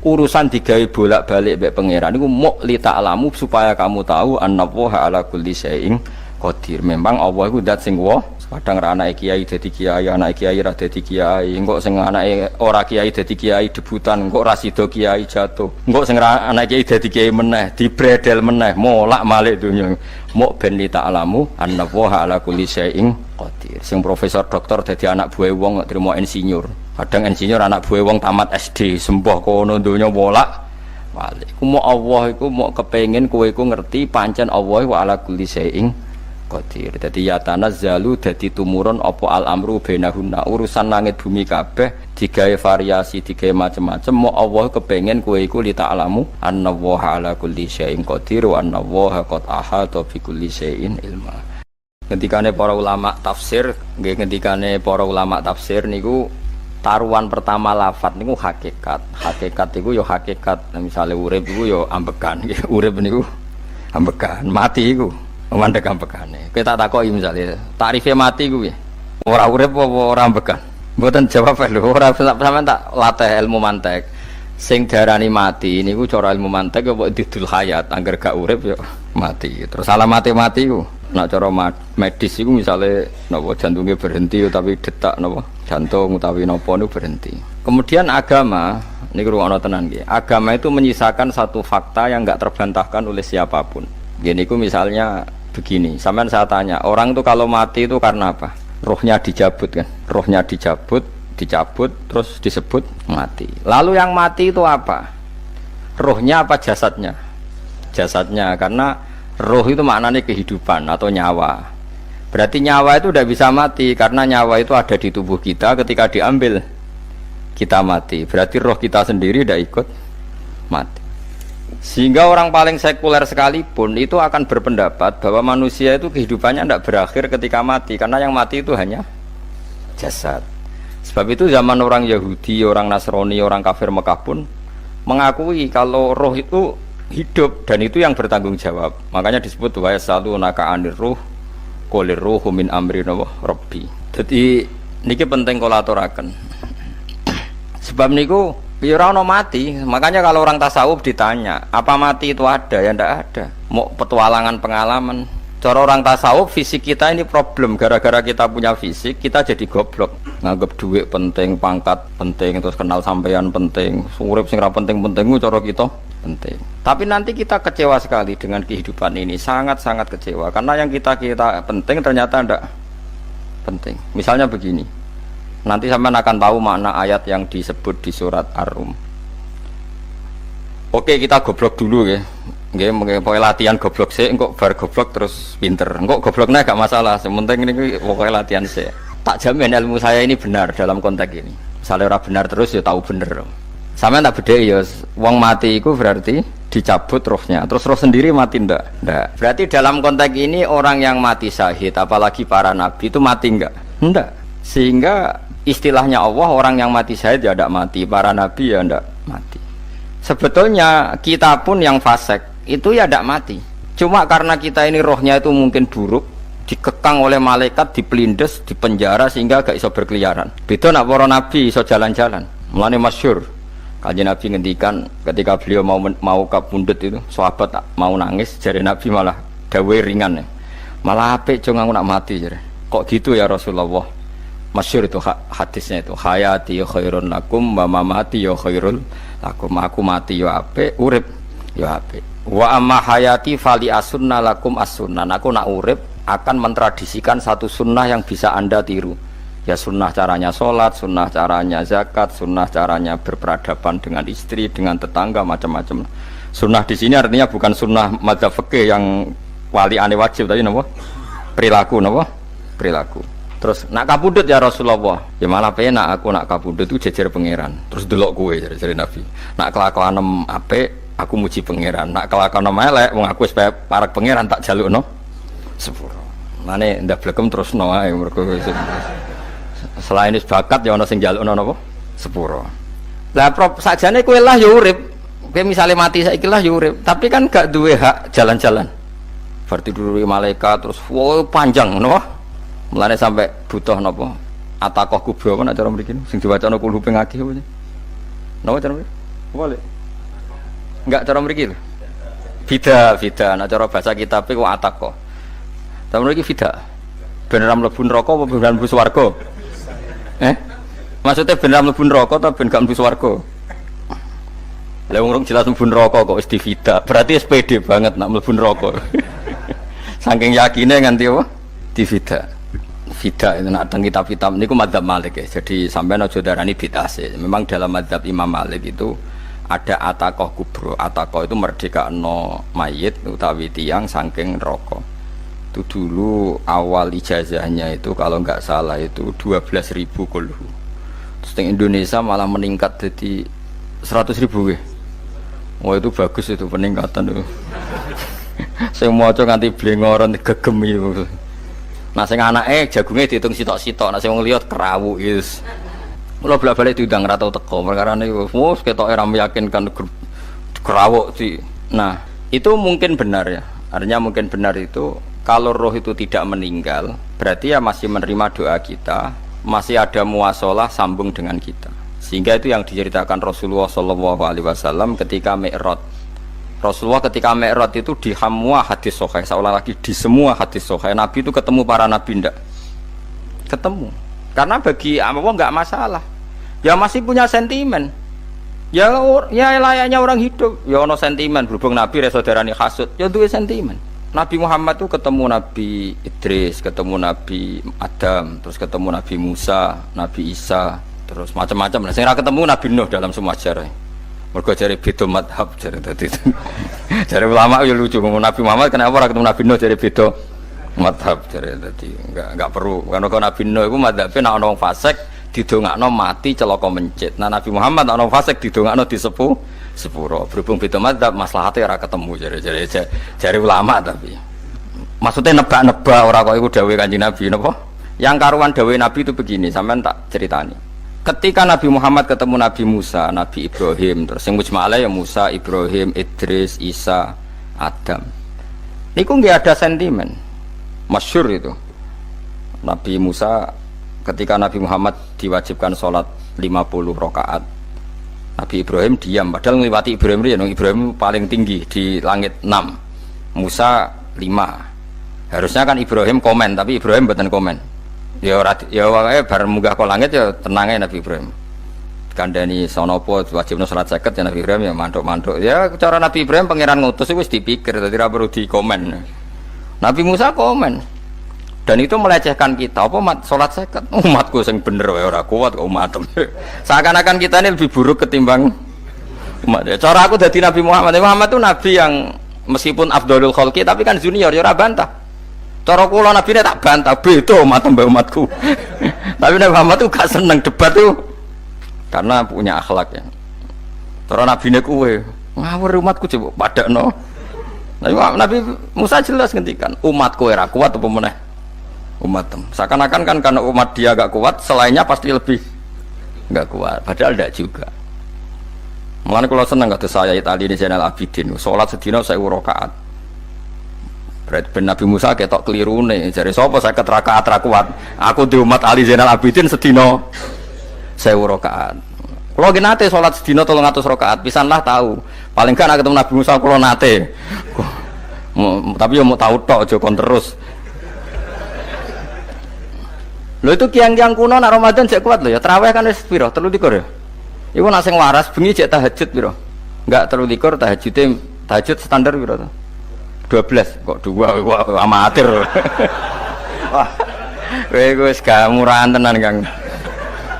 urusan digawe bolak-balik mbek pangeran niku muk li ta'lamu supaya kamu tahu annallaha ala kulli syai'in qadir. Memang Allah iku zat sing kadang ra anake kiai dadi kiai, anake kiai ra dadi kiai, engko sing anake ora kiai dadi kiai debutan, engko ra sida kiai jatuh, engko sing anake kiai dadi kiai meneh, dibredel meneh, molak-malik donya. Muk ben li ta'lamu annallaha ala kulli syai'in qadir. Sing profesor doktor dadi anak buah wong kok trimo insinyur. Kadang insinyur anak buah wong tamat SD, sembah kono donya molak-malik. Ku muk Allah iku muk kepengin kowe iku ngerti pancen Allah wa ala kulli syai'in qadir. Dadi ya tanazzalu dadi tumurun apa al amru bainahunna, urusan langit bumi kabeh digawe variasi, digawe macam-macam. Mo Allah kepengin kowe iku li ta'lamu annallaha ala kulli syai'in qadir wa annallaha qad ahata bi kulli syai'in ilma. Ketikane para ulama tafsir, nggih ketikane para ulama tafsir niku taruhan pertama lafadz niku hakikat. Hakikat iku ya hakikat. Misale urip iku ya ambekan, nggih. Urip niku ambekan, mati iku mandek ampekane. Kita takoki misalnya, takrife mati kuwi. Ora urip apa ora ambekan? Mboten jawab lho, ora sampean tak latih ilmu mantek. Sing diarani mati niku cara ilmu mantek apa didul hayat, angger gak urip ya mati. Terus alamat mati ku. Nek cara medis iku misale napa jantungnya berhenti tapi detak napa jantung utawi napa niku berhenti. Kemudian agama niku ruwono tenan nggih. Agama itu menyisakan satu fakta yang enggak terbantahkan oleh siapapun. Gini ku misalnya begini, sampean saya tanya, orang itu kalau mati itu karena apa? Rohnya dicabut kan? Rohnya dicabut, terus disebut mati. Lalu yang mati itu apa? Rohnya apa jasadnya? Jasadnya, karena roh itu maknanya kehidupan atau nyawa. Berarti nyawa itu tidak bisa mati, karena nyawa itu ada di tubuh kita, ketika diambil kita mati. Berarti roh kita sendiri tidak ikut mati. Sehingga orang paling sekuler sekalipun itu akan berpendapat bahwa manusia itu kehidupannya tidak berakhir ketika mati, karena yang mati itu hanya jasad. Sebab itu zaman orang Yahudi, orang Nasrani, orang kafir Mekah pun mengakui kalau roh itu hidup dan itu yang bertanggung jawab. Makanya disebut wa yasalunaka anir ruh qolir ruhu min amri rabbi. Jadi niki penting kula aturaken. Sebab niku ora ono mati, makanya kalau orang tasawuf ditanya, apa mati itu ada? Ya ndak ada. Mau petualangan pengalaman. Cara orang tasawuf fisik kita ini problem, gara-gara kita punya fisik, kita jadi goblok. Nganggep duit penting, pangkat penting, terus kenal sampean penting, urip sing ra penting-penting ku cara kita penting. Tapi nanti kita kecewa sekali dengan kehidupan ini, sangat-sangat kecewa karena yang kita penting ternyata ndak penting. Misalnya begini. Nanti sampean akan tahu makna ayat yang disebut di surat Ar-Rum. Oke, kita goblok dulu ya. Nggih, pokoke latihan goblok sik, engko bar goblok terus pinter. Engko gobloknya gak masalah, sementing ini pokoke latihan sik. Tak jamin ilmu saya ini benar dalam konteks ini. Misalnya ora benar terus ya tahu bener. Sampean tak bedheki ya, wong mati iku berarti dicabut rohnya. Terus roh sendiri mati ndak? Ndak. Berarti dalam konteks ini orang yang mati syahid, apalagi para nabi itu mati enggak? Ndak. Sehingga istilahnya Allah, orang yang mati syahid ya tidak mati, para nabi ya tidak mati. Sebetulnya kita pun yang fasik itu ya tidak mati, cuma karena kita ini rohnya itu mungkin buruk, dikekang oleh malaikat, dipelindes, dipenjara sehingga gak iso berkeliaran. Beda nak para nabi iso jalan-jalan. Mulane masyhur Kanjeng Nabi ngendikan ketika beliau mau kabundut itu, sahabat mau nangis, jare Nabi malah dawe ringan ya. Malah apik cung aku nak mati jare. Kok gitu ya Rasulullah? Masyhur itu hadisnya itu, hayati khairun lakum wa mamati ya khairul lakum. Aku mati ya apik, urip ya apik. Wa amma hayati fali asunna lakum as-sunnah. Aku nak urip akan mentradisikan satu sunnah yang bisa Anda tiru. Ya sunnah caranya sholat, sunnah caranya zakat, sunnah caranya berperadaban dengan istri, dengan tetangga, macam-macam. Sunnah di sini artinya bukan sunnah madzhab fikih yang wali ane wajib tadi, napa? Perilaku, napa? Perilaku. Terus nak kabudut ya Rasulullah, ya malah penak aku nak kabudut itu jejer pangeran. Terus delok kowe jare Nabi. Nak kelakuan apik aku muji pangeran. Nak kelakuan elek wong aku wis parek pangeran tak jalukno sepuro. Mane ndak blekem terusno ae mergo selain is bakat ya ana sing jalukno napa sepuro. Lah sakjane kowe lah ya urip. Kowe misale mati saiki lah ya urip, tapi kan gak duwe hak jalan-jalan. Berarti dulu malaikat terus panjang napa? Mulane sampai butuh napa? Atakoh kubra apa nek cara mriki sing diwacana kulhu ping akeh apa? Napa cara mriki? Apa lek? Enggak cara mriki lho. Bida, nah cara bahasa kitab iku ataqo. Cara mriki bida. Ben ora mlebu neraka apa ben mlebu swarga? Maksudnya ben ora mlebu neraka atau ben gak mlebu swarga? Lah wong jelas mlebu neraka kok wis divida. Berarti SPD banget nak mlebu neraka. Saking yakine nganti apa? Divida. Vida itu nak teng kitab-kitab niku madzhab Malik ya. Jadi sampean aja darani bid'ah sih. Memang dalam madzhab Imam Malik itu ada ataqah kubro. Ataqah itu merdekakno mayit utawi tiyang saking neraka. Itu dulu awal ijazahnya itu kalau nggak salah itu 12.000 kulhu. Terus di Indonesia malah meningkat jadi 100.000 ya. Wah itu bagus itu peningkatan itu. Saya mau coba nganti blengoran gegem itu. Nah sing anake jagunge diitung sitok-sitok, nah sing wong liya kerawu wis. Mula bolak-balik diundang ra tau teko, perkara niku wis ketoke ora meyakinkan kerawuk di. Nah, itu mungkin benar ya. Artinya mungkin benar itu kalau roh itu tidak meninggal, berarti ya masih menerima doa kita, masih ada muasalah sambung dengan kita. Sehingga itu yang diceritakan Rasulullah SAW ketika Mi'raj. Rasulullah ketika Mi'raj itu di semua hadis sahih, seolah lagi di semua hadis sahih Nabi itu ketemu para nabi ndak? Ketemu. Karena bagi Allah enggak masalah. Ya masih punya sentimen. Ya layaknya orang hidup. Ya ono sentimen berhubung Nabi saudarane hasud, ya duwe sentimen. Nabi Muhammad itu ketemu Nabi Idris, ketemu Nabi Adam, terus ketemu Nabi Musa, Nabi Isa, terus macam-macam. Nah, sing ra ketemu Nabi Nuh dalam semua sejarah. Mergo jare beda madhab jare dadi. Jare ulama ya lucu ngomong Nabi Muhammad kenapa ora ketemu Nabi Nuh jare beda madhab jare dadi enggak perlu. Karena kalau Nabi Nuh iku madhabe nek ana wong fasik didongakno mati celaka mencit. Nah Nabi Muhammad ana wong fasik didongakno sepuro. Berhubung beda madhab maslahate ora ketemu jare ulama tapi. Maksudnya nebak-nebak ora kok iku dawuhe Kanjeng Nabi napa? Yang karuan dawuhe Nabi itu begini, sampean tak ceritani. Ketika Nabi Muhammad ketemu Nabi Musa, Nabi Ibrahim, terus yang mujma'alah ya Musa, Ibrahim, Idris, Isa, Adam. Niku nggak ada sentimen, masyhur itu. Nabi Musa ketika Nabi Muhammad diwajibkan sholat 50 rakaat, Nabi Ibrahim diam, padahal ngliwati Ibrahim ya, Ibrahim paling tinggi di langit 6, Musa 5. Harusnya kan Ibrahim komen, tapi Ibrahim mboten komen. Ya wae bar munggah ke langit ya tenang ae Nabi Ibrahim. Kandhani sonopo wajibna salat 50 ya Nabi Ibrahim ya mantuk-mantuk. Ya cara Nabi Ibrahim pangeran ngutus wis dipikir dadi ora perlu dikomen. Nabi Musa komen. Dan itu melecehkan kita apa salat 50. Umatku sing bener wae ora kuat kok umatem. Seakan-akan kita ini lebih buruk ketimbang umat. Cara aku dadi Nabi Muhammad. Muhammad itu nabi yang meskipun afdhalul khalqi tapi kan junior ya ora bantah. Cara kula Nabi tak bantah beda umat mbak umatku. Tapi Nabi Muhammad tuh gak seneng debat tuh karena punya akhlak ya. Cara Nabi ne kuwe ngawur umatku coba padakno. Nabi Musa jelas ngendikan umatku ora kuat apa meneh umatem. Seakan-akan kan karena umat dia gak kuat, selainnya pasti lebih gak kuat. Padahal tidak juga. Mulane kula seneng kata saya Itali di Zainal Abidin. Salat sedina 1000 rakaat. Berarti ben Nabi Musa ketok kelirune. Jare sapa 50 rakaat ra kuat. Aku di umat Ali Zainal Abidin sedina 1000 rakaat. Kula nggih nate salat sedina 300 rakaat, pisanlah tahu. Paling kan ketemu Nabi Musa kula nate. Tapi ya mau tahu tok aja kon terus. Lho itu kiang-kiang kuno nak Ramadan jek kuat lho ya. Tarawih kan wis piro? 23 ya. Iku nak sing waras bengi jek tahajud piro? Enggak 23 tahajud standar piro to? 12 kok 2 amatir. Wah. Kowe wis gak murahan tenan Kang.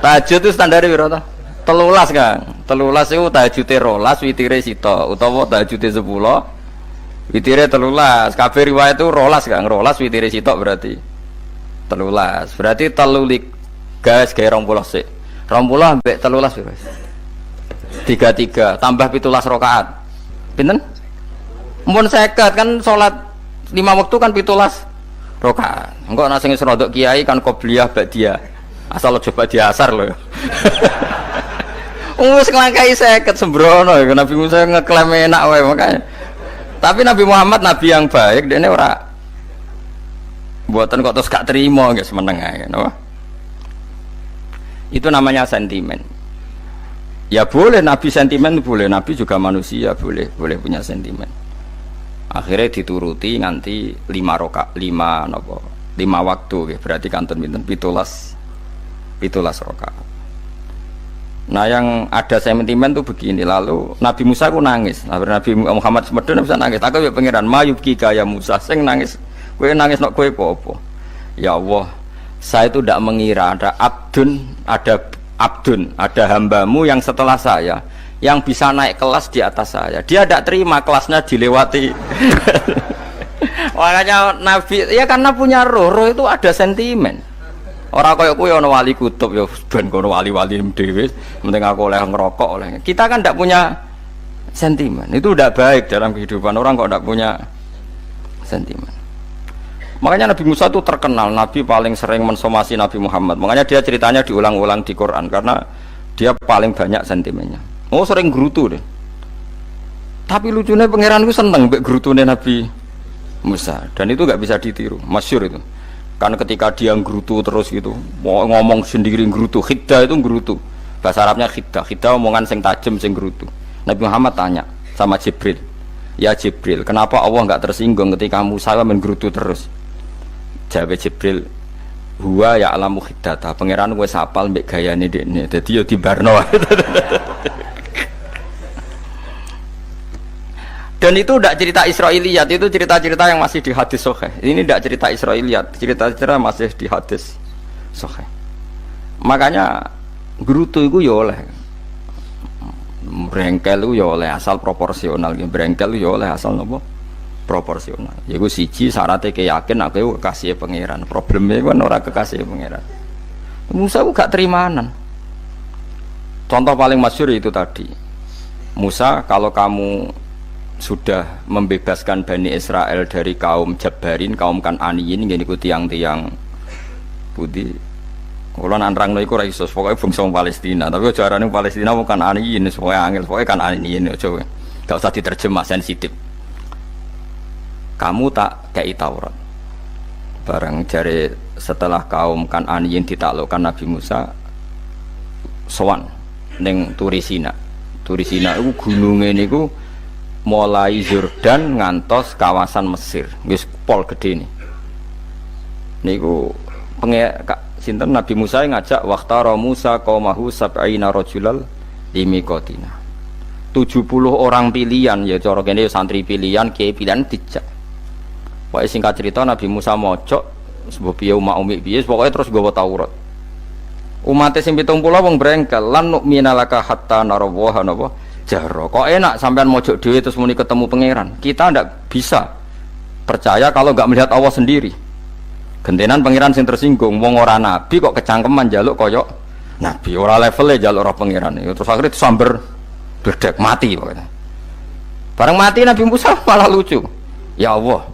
Tahajud itu standar piro to? 13 Kang. 13 iku tahajude 12 witire sita utawa tahajude 10 witire 13. Kabeh riwayat itu 12 Kang. 12 witire sita berarti 13. Berarti 3 guys gawe 20 sik. 20 ambek 13 wis. 33 tambah 17 rakaat. Pinten? Mun 50 kan salat 5 waktu kan 17 rakaat. Engko ana sing rodok kiai kan qobliyah ba'diyah. Asal coba diasar lho. Wis nglangkai 50 sembrono ya Nabi Musa ngeklaim enak wae makanya. Tapi Nabi Muhammad nabi yang baik dene ora buatan kok terus gak terima nggak semeneng aja, no? Itu namanya sentimen. Ya boleh Nabi sentimen boleh, Nabi juga manusia boleh punya sentimen. Akhirnya dituruti nganti 5 waktu, berarti kanton pinten 17 rakaat. Nah yang ada sentimen tuh begini, lalu Nabi Musa ku nangis, Nabi Muhammad semedon bisa nangis. Aku ya pangeran mayubki kaya Musa, sing nangis, kowe nangis nok kowe apa? Ya Allah, saya itu tidak mengira ada hambamu yang setelah saya yang bisa naik kelas di atas saya. Dia tidak terima kelasnya dilewati. Makanya Nabi ya karena punya roh itu ada sentimen. Orang kaya kuwi ana wali kutub ya ben kono wali-wali dhewe, penting aku oleh ngerokok oleh. Kita kan tidak punya sentimen. Itu tidak baik dalam kehidupan orang kok tidak punya sentimen. Makanya Nabi Musa itu terkenal, Nabi paling sering mensomasi Nabi Muhammad. Makanya dia ceritanya diulang-ulang di Quran karena dia paling banyak sentimennya. Oh sering gerutu deh. Tapi lucunya pangeran itu seneng mbek gerutune Nabi Musa dan itu nggak bisa ditiru, masyhur itu. Karena ketika dia gerutu terus gitu, mau ngomong sendiri gerutu, khiddah itu gerutu. Bahasa Arabnya khiddah omongan sing tajem sing gerutu. Nabi Muhammad tanya sama Jibril, ya Jibril, kenapa Allah nggak tersinggung ketika Musa main gerutu terus? Jawab Jibril, huwa ya alamu khiddata, pangeran gue sapal mbek gayane dekne, dadi yo dibarno. Dan itu tidak cerita Israiliyat, itu cerita-cerita yang masih di hadis sahih. Ini tidak cerita Israiliyat, cerita-cerita masih di hadis sahih. Makanya gerutu itu ya oleh, brengkel itu ya oleh asal proporsional, brengkel itu ya oleh asal nopo proporsional. Yaiku siji syaratnya keyakin aku kekasih pangeran. Problemnya kan orang kekasih pangeran. Musa itu gak terimanan. Contoh paling masyhur itu tadi. Musa, kalau kamu sudah membebaskan Bani Israel dari kaum Jabarin, kaum Kan'aniyin, ngene tiang-tiang putih. Kalau nanrang iku ora iso, pokoke bangsa Palestina, tapi aja arane Palestina bukan Kan'aniyin, pokoke angel, pokoke Kan'aniyin aja. Gak usah diterjemah sensitif. Kamu tak kei Taurat. Barang jare setelah kaum Kan'aniyin ditaklukkan Nabi Musa sowan ning Turisina. Turisina iku gununge niku mulai Yordan ngantos kawasan Mesir, wis pol gede nih. Niku sinten Nabi Musa ngajak waqtara Musa qaumahu sab'ina rajulal limiqatina. 70 orang pilihan ya cara kene santri pilihan, kiai pilihan dijak. Pokoke singkat cerita Nabi Musa mojok sebab piye umat umi piye pokoke terus nggawa Taurat. Umat sing 70 wong brengkel lan nu'minalaka hatta narawaha napa jaro. Kok enak sampean mojok dhewe terus muni ketemu pangeran. Kita ndak bisa percaya kalau nggak melihat Allah sendiri. Gentenan pangeran sing tersinggung, wong ora nabi kok kecangkeman njaluk koyok nabi, ora levele njaluk roh pangeran. Terus akhirnya disamber bledek mati pokoknya. Bareng mati Nabi Musa malah lucu. Ya Allah,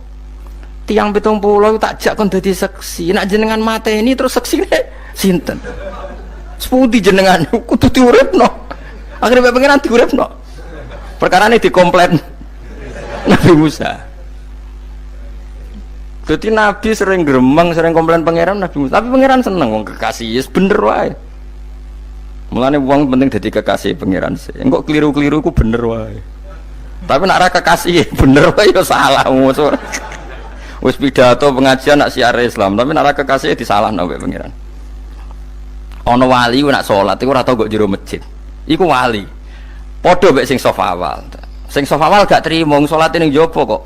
tiang 70 tak jak kon dadi seksi. Nek jenengan mateni terus seksine sinten? Sepundi jenengan kudu diuripno. Akhirnya pengiran diuripno. Perkara ini dikomplain Nabi Musa. Jadi Nabi sering gremeng, sering komplain pangeran Nabi Musa. Tapi pangeran seneng wong kekasih, yes bener wae. Mulane wong penting dadi kekasih pangeran sih. Engko keliru-keliru ku bener wae. Tapi nek ora kekasih bener wae ya salah. Wis pidato pengajian nak siar Islam, tapi nek ora kekasih disalahno mbek pangeran. Ana wali ku nak salat iku ora tau kok jero masjid. Iku wali. Padha mek sing saf awal. Sing saf awal gak trimo salate ning jopo kok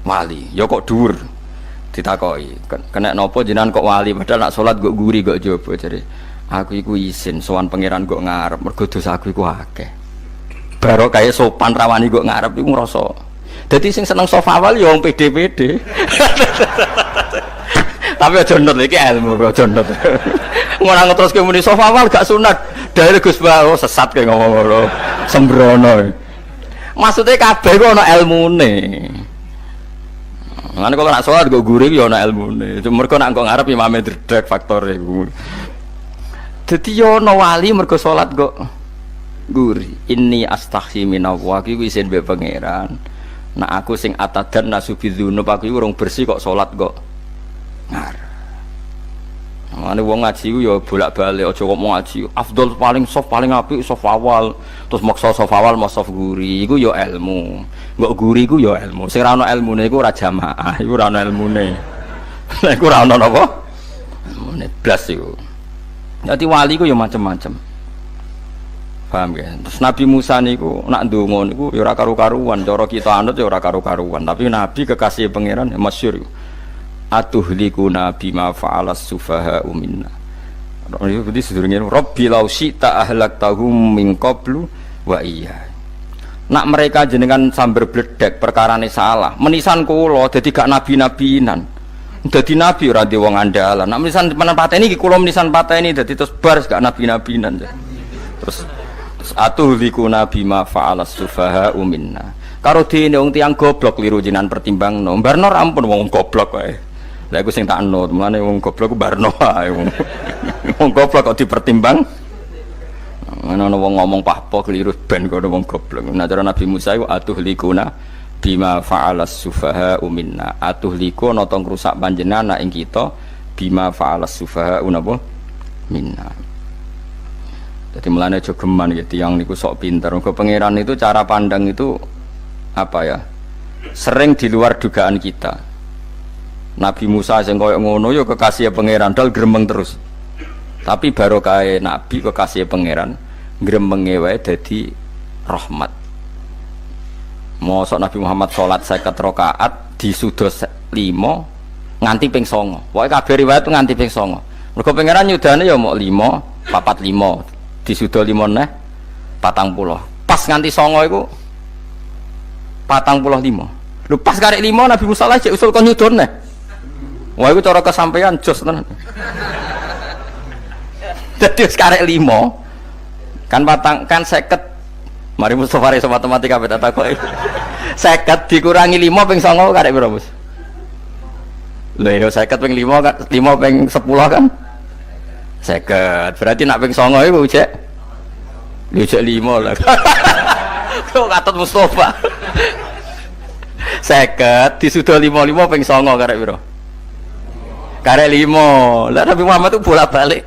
wali. Ya kok dhuwur. Ditakoki, kena napa jenengan kok wali padahal nak salat kok guri kok jopo jare. Aku iku isin sowan pangeran kok ngarep mergo dosa aku iku akeh. Barok kaya sopan rawani kok ngarep iku ngrasa. Dadi sing seneng saf awal ya wong pede-pede. Tapi aja nut iki ilmu aja nut. Ngono ngeteruske muni saf awal gak sunat. Dari Gus Bawo sesat kayak ngomong ngono, sembrono. Maksudnya kabeh ku ana ilmune. Ngene kok nak salat kok gurih ya ana ilmune. Mergo nak kok ngarep imame dredeg faktore iku. Dadi ya ana wali mergo salat kok gurih. Inni astaghfi minallah iku isin mbek pangeran. Nak aku sing atadan nasubidzunub aku iku urung bersih kok salat kok ngarep. Mane wong ngaji ku ya bolak-balik aja kok mau ngaji. Afdol paling soft paling apik soft awal. Terus maksa soft awal mau soft guri iku ya ilmu. Mbok guri iku ya ilmu. Sing ora ono ilmune iku ora jamaah, iku ora ono ilmune. Lah iku ora ono napa? Ilmune blas iku. Dadi wali ku ya macam-macam. Paham ya? Terus Nabi Musa niku nak ndonga niku ya ora karu-karuan, cara kita anut ya ora karu-karuan, tapi Nabi kekasih pangeran ya masyhur. Atuhlikuna bima fa'alas sufaha minna. Itu berarti sedurunge Rabbi law syi'ta ahlaktahum min qablu wa iya. Nak mereka jenengan sambar bledek perkarane salah, menisan kula dadi gak nabi-nabinan. Dadi nabi ora di wong andalan. Nak menisan pateni iki kula menisan pateni dadi terus bar gak nabi-nabinan. Terus atuhlikuna bima fa'alas sufaha minna. Karo dene wong tiyang goblok liru jinan pertimbangno. Barno ampun wong goblok wae. Lah iku sing tak anut, mulane wong goblok ku barno ae wong. Wong goblok kok dipertimbang. Ana wong ngomong pahpo keliru ben kok wong goblok. Nah cara Nabi Musa iku atuhlikuna bima fa'alas sufaha minna. Atuhliku ana tong rusak panjenengan ing kita bima fa'alas sufaha napa minna. Jadi mulane aja geman ya tiyang niku sok pinter. Mergo pangeran itu cara pandang itu apa ya? Sering di luar dugaan kita. Nabi Musa sing koyo ngono ya kekasih pangeran dal gremeng terus. Tapi barokah Nabi kekasih pangeran gremenge wae dadi rahmat. Mosok Nabi Muhammad salat 50 rakaat disudos 5 nganti ping 9. Pokoke kabeh riwayat nganti ping 9. Mergo pangeran nyudane ya mok 5, 45 disudo 5 neh 40. Pas nganti 9 iku 45. Lho pas karek 5 Nabi Musa lah cek usul kon nyudon neh. Wah iku cara kesampaian jos tenan. Dadi wis karek 5 kan patang kan 50. Mari Mustofa iso matematika beta takoki. 50 dikurangi 5 ping 9 karek piro, Bos? Lha yo 50 ping 5 kan 5 ping 10 kan 50. Berarti nak ping 9 iku cek yo cek 5 lah. Kok katut Mustofa. 50 disudo 55 ping 9 karek piro? Karek 5. Lah Nabi Muhammad itu bolak-balik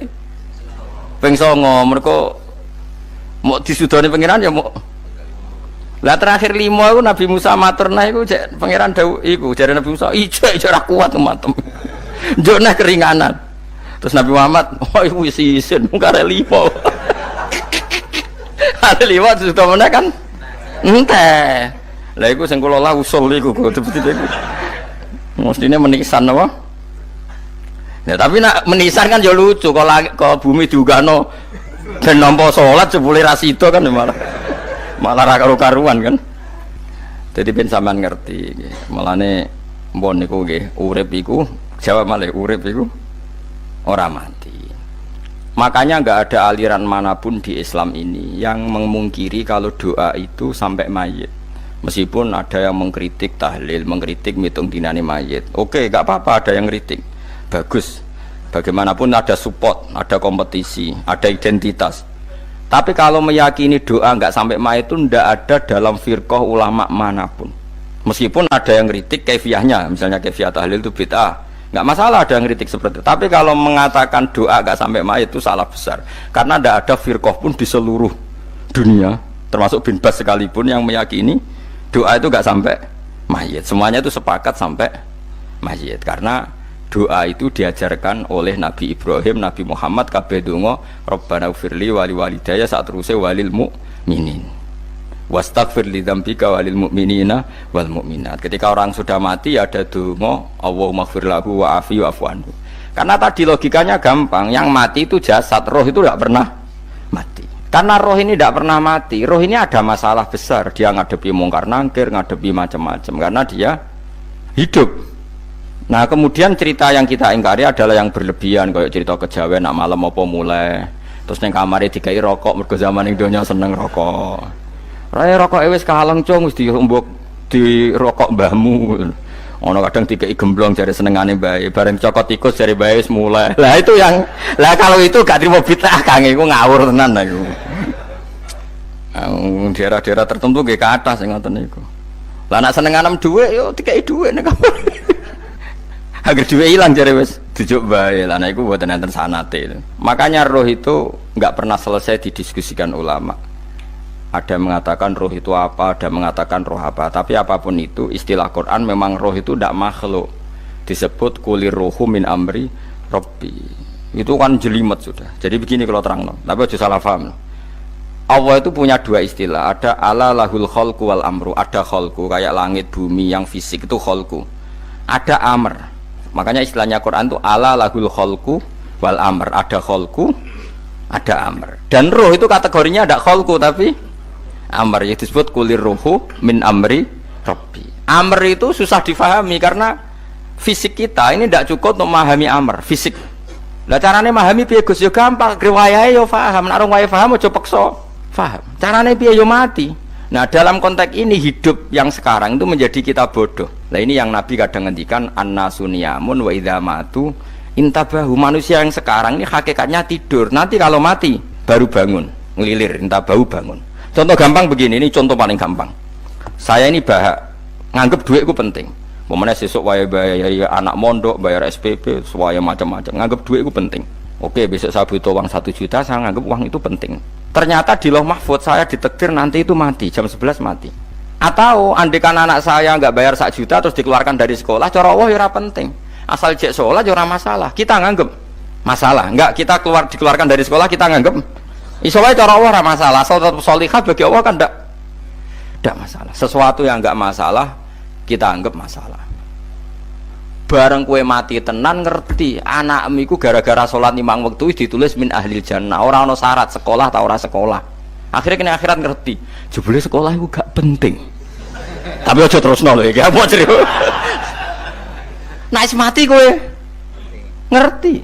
ping 9 mergo mau disudone pangeran ya mau. Lah terakhir 5 iku Nabi Musa matur nah iku cek pangeran dawuh iku jare Nabi Musa ijo ora kuat matem. Njuk nah keringanan. Terus Nabi Muhammad oh iku wis isin karek 5. Karek 5 disudone meneh kan enteh. Lah iku sing kula lah usul iku seperti itu. Mestine menisan apa? Ya tapi nak menisan kan ya lucu kalau ke bumi diugano dan nampa salat jebule ra sida kan malah ra karu-karuan kan. Jadi ben sampean ngerti nggih. Mulane mbon niku nggih urip iku jawab malih urip iku ora mati. Makanya enggak ada aliran manapun di Islam ini yang memungkiri kalau doa itu sampai mayit. Meskipun ada yang mengkritik tahlil, mengkritik mitung dinane mayit. Oke, enggak apa-apa ada yang kritik. Bagus, bagaimanapun ada support, ada kompetisi, ada identitas. Tapi kalau meyakini doa enggak sampai mayit itu tidak ada dalam firqah ulama manapun. Meskipun ada yang kritik kaifiahnya, misalnya kaifiah tahlil itu bid'ah, enggak masalah ada yang kritik seperti itu. Tapi kalau mengatakan doa enggak sampai mayit itu salah besar, karena tidak ada firqah pun di seluruh dunia, termasuk bin Bas sekalipun yang meyakini doa itu enggak sampai mayit. Semuanya itu sepakat sampai mayit, karena doa itu diajarkan oleh Nabi Ibrahim, Nabi Muhammad kabeh donga Rabbana ufirli wali walidayya saat terusé walil mu'minin wastaghfir li dzambika walil mu'minina wal mu'minat. Ketika orang sudah mati ada donga Allahumma ighfir lahu wa afi wa'fu anhu. Karena tadi logikanya gampang, yang mati itu jasad, roh itu tidak pernah mati. Karena roh ini tidak pernah mati, roh ini ada masalah besar, dia ngadepi mungkar nangkir, ngadepi macam-macam karena dia hidup. Nah kemudian cerita yang kita ingkari adalah yang berlebihan, kayak cerita kejawen nak malam apa mulai terus neng kamare dikai rokok mergo zaman ning donya seneng rokok. Raya rokok wis kaleng cung wis diumbuk di rokok mbahmu. Ono kadang dikai gemblong jare senengane bae, bareng cokot tikus jare bae wis mulai. Lah itu yang lah kalau itu gak trimo bid'ah Kang iku ngawur tenan iku. Daerah-daerah tertentu nggih kathah sing ngoten niku. Lah nak senenganem dhuwit yo dikai dhuwit nek agar duwe ilang jare wis Tujuk bae lah, nah iku mboten enten sanate. Makanya roh itu enggak pernah selesai didiskusikan ulama. Ada mengatakan roh itu apa, ada mengatakan roh apa. Tapi apapun itu, istilah Quran memang roh itu tidak makhluk. Disebut kulir rohu min amri Rabbi. Itu kan jelimet sudah. Jadi begini kalau terang, tapi aja salah paham. Allah itu punya dua istilah. Ada ala lahul khalqu wal amru. Ada khalqu kayak langit bumi yang fisik itu khalqu. Ada amr. Makanya istilahnya Quran itu ala lahul khalqu wal amr. Ada khalqu, ada amr. Dan roh itu kategorinya ada khalqu tapi amr, yang disebut kulir ruhu min amri Rabbi. Amr itu susah difahami karena fisik kita ini tidak cukup untuk memahami amr fisik. Lah carane memahami piye Gus? Ya gampang, riwayahe yo paham. Nek ora paham aja peksa paham. Carane piye yo mati. Nah, dalam konteks ini hidup yang sekarang itu menjadi kita bodoh. Nah, ini yang Nabi kadang ngendikan annasuniyamun wa idza matu intabahu. Manusia yang sekarang ini hakikatnya tidur. Nanti kalau mati baru bangun, ngelilir, intabahu bangun. Contoh gampang begini, ini contoh paling gampang. Saya ini nganggep duit itu penting. Momennya sesuk bayar anak mondok, bayar SPP, semuanya macam-macam. Nganggep duit itu penting. Oke, besok saya butuh uang 1 juta, saya nganggep uang itu penting. Ternyata di Lauh Mahfud saya ditakdir nanti itu mati, jam 11 mati. Atau andekan anak saya nggak bayar 1 juta terus dikeluarkan dari sekolah, cara Allah ya penting. Asal cek sholat ya masalah. Kita nganggep masalah. Enggak, kita dikeluarkan dari sekolah kita nganggep iso wae cara Allah ora masalah, asal tetap sholihah bagi Allah kan ndak masalah. Sesuatu yang enggak masalah kita anggap masalah. Bareng kue mati tenan ngerti anakmu iku gara-gara salat 5 wektu ditulis min ahlil jannah. Ora ana syarat sekolah ta ora sekolah. Akhirnya kena akhirat ngerti, jebule sekolah iku gak penting. Tapi aja terusno lho iki, apa cerita. Nek mati kowe ngerti.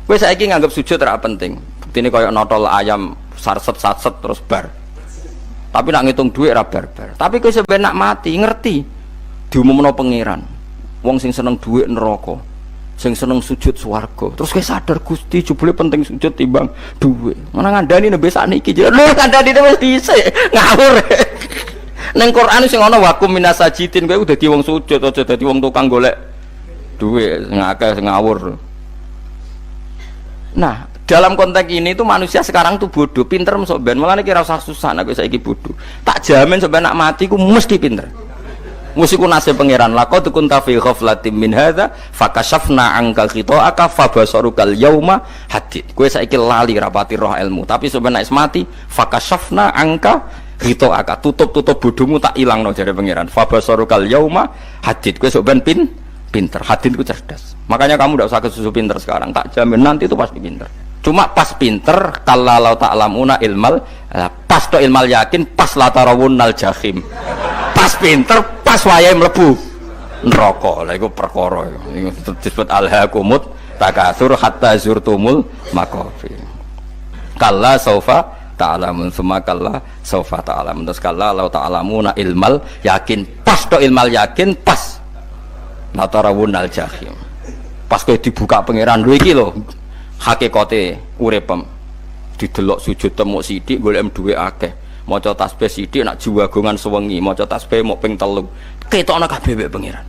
Kowe saiki nganggep sujud ora penting. Ini kayak notol ayam sarset terus bar. Tapi nak ngitung duit ra bar-bar. Tapi kowe sampe nak mati ngerti diumumno pangeran. Wong sing seneng duit neraka, sing seneng sujud swarga. Terus kowe sadar Gusti jebule penting sujud timbang duit. Mana ngandani nembe sakniki. Lho kandhani wis dhisik ngawur. Ning Quran sing ana wakum minasajidin kowe dadi wong sujud aja dadi wong tukang golek duit ngakeh ngawur. Nah, dalam konteks ini tuh manusia sekarang tuh bodoh, pinter sok ben. Mulane kira usah susah nek saiki bodoh. Tak jamin sampai nak mati ku mesti pinter. Mesti ku nasib pangeran. Laqad kunta fi ghaflatin min hadza fakashafna anka khita'aka fabasarukal yauma hadid. Kowe saiki lali rapati roh ilmu, tapi sampai nek mati fakashafna anka khita'aka. Tutup bodohmu tak ilangno jare pangeran. Fabasarukal yauma hadid. Kowe sok ben pinter. Hadid ku cerdas. Makanya kamu tidak usah kesusu pinter sekarang. Tak jamin nanti itu pasti pinter. Cuma pas pinter kalau ta'lamuna ilmal pas to ilmal yakin pas latarawunnal jahim. Pas pinter pas wayahe mlebu neraka. Lha iku perkara iku disebut alhaqumut takatsur hatta zurtumul maqabir. Kalla saufa ta'lamun summa kalla saufa ta'lamun. Terus kalla law ta'lamuna ilmal yakin pas to ilmal yakin pas latarawunnal jahim. Pas kowe dibuka pangeran lho iki lho hakikate uripem didelok sujud temuk sithik golek duwe akeh maca tasbih sithik nak jiwagongan sewengi maca tasbih mok ping 3 ketokno kabeh mek pangeran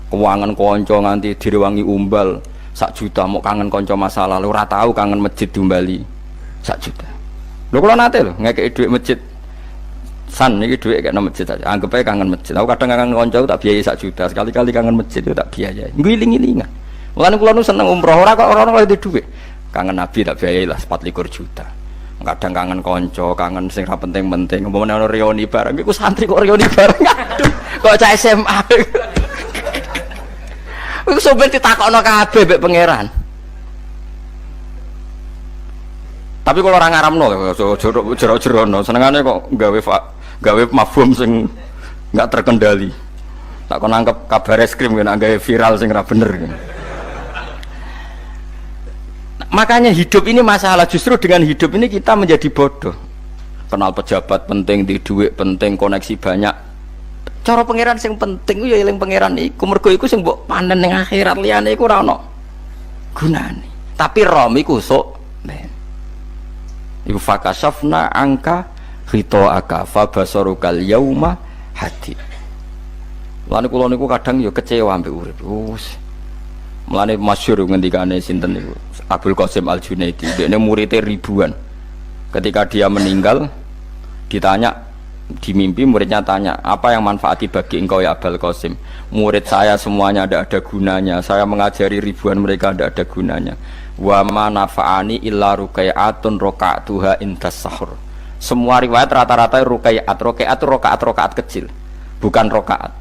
kewangan kanca nganti direwangi umbal 1 juta mok kangen kanca masa lalu ora tau kangen masjid diumbali 1 juta lho kula nate lho ngekeki dhuwit masjid san iki dhuwit kena masjid aja anggap ae kangen masjid aku kadang kangen kanca tak biayai 1 juta sekali-kali kangen masjid tak biayai ngiling-ngilingan. Mulane kula nu seneng umroh ora kok ora duwe dhuwit. Kangen Nabi tak biayai lah 24 juta. Kadang kangen kanca, kangen sing ra penting-penting. Umpamane ana reuni bareng iku santri kok reuni bareng. Aduh, kok cah SMA. Iku sampe ditakokno kabeh mbek pangeran. Tapi kalau orang ngaramno jero-jerono senengane kok gawe mafhum sing enggak terkendali. Tak kon nangkep kabar eskrim kena gawe viral sing ra bener. Makanya hidup ini masalah, justru dengan hidup ini kita menjadi bodoh. Kenal pejabat penting, di duit penting, koneksi banyak. Cara pangeran sing penting ya eling pangeran iku, mergo iku sing mbok panen ning akhirat, liyane iku ora ono gunane. Tapi rom iku sok ben. Iku fakashafna angka khita'aka fabasarukal yauma hadid. Lan kula niku kadang ya kecewa ambek urip. Mulane masyhur ngendikane sinten niku Abdul Qasim Al Junaidi, dekne muridé ribuan. Ketika dia meninggal ditanya di mimpi, muridnya tanya, apa yang manfaati bagi engkau ya Abdul Qasim? Murid saya semuanya tidak ada gunanya, saya mengajari ribuan mereka tidak ada gunanya. Wa ma nafa'ani illa rukai'atun roka'tuha indas sahur. Semua riwayat rata-rata rukai'at itu rokaat kecil, bukan rokaat.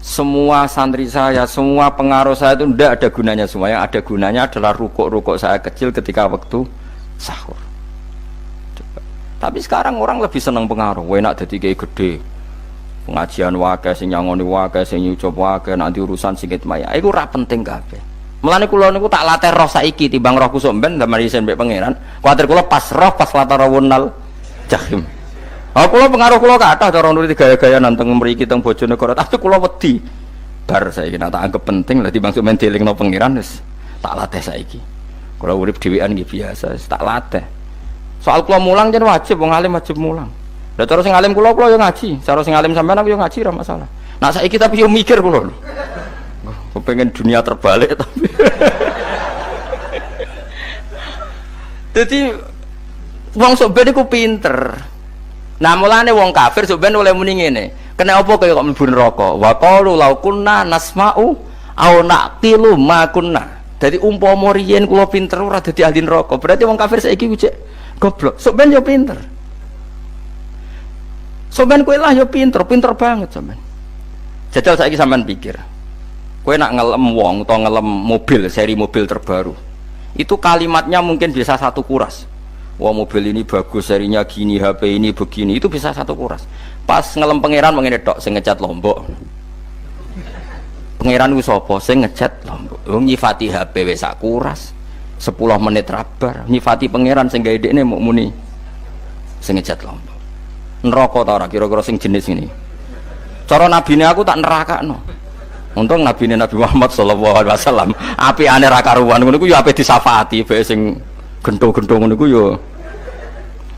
Semua santri saya, semua pengaruh saya itu tidak ada gunanya semua. Yang ada gunanya adalah rukuk saya kecil ketika waktu sahur. Coba. Tapi sekarang orang lebih senang pengaruh. Enak jadi kayak gede. Pengajian wakai, sing nyangoni wakai, sing nyucup wakai, nanti urusan sikit maya. Iku ora penting kabeh. Mulane kula niku tak latih roh saiki timbang roh kusuk ben damel isen mbek pangeran. Kuwatir kula pas roh pas latih rawunal jahim. Kula pengaruh kula kathah cara nuruti gaya-gaya nanteng mriki teng Bojonegoro, tapi kula wedi. Bar saiki nek tak anggap penting lah timbang men dielingno pangeran wis tak latih saiki. Kula urip dhewean nggih biasa, wis tak latih. Soal kula mulang jen wajib wong alim wajib mulang. Lah cara sing alim kula yo ngaji, cara sing alim sampean aku yo ngaji ora masalah. Nah saiki tapi yo mikir kula. Kepengen dunia terbalik tapi. Jadi wong sok ben iku pinter. Nah mulane wong kafir sampeyan oleh muni ngene. Kena apa kaya kok mlebu neraka? Wa qalu law kunna nasma'u aw naqilu ma kunna. Dadi umpama riyen kula pinter ora dadi ahli neraka. Berarti wong kafir saiki ku cek goblok. Sampeyan yo pinter. Sampeyan kowe lah yo pinter banget sampeyan. Jajal saiki sampeyan pikir. Kowe nak ngelem wong utawa ngelem mobil, seri mobil terbaru. Itu kalimatnya mungkin bisa satu kuras. Wah mobil ini bagus, serinya gini, HP ini begini, itu bisa satu kuras. Pas ngelem pangeran mengene tok sing ngecat Lombok. Pangeran ku sapa sing ngecat Lombok? Wong nyifati HP wis sak kuras. 10 menit rabar. Nyifati pangeran sing gawe dekne muk muni sing ngecat Lombok. Neraka ta ora kira-kira sing jenis ini. Cara nabine aku tak nerakakno. Untung nabine Nabi Muhammad sallallahu alaihi wasallam apikane ra karuan ngono ku yo ape disafaati bae sing gento-gento ngono ku yo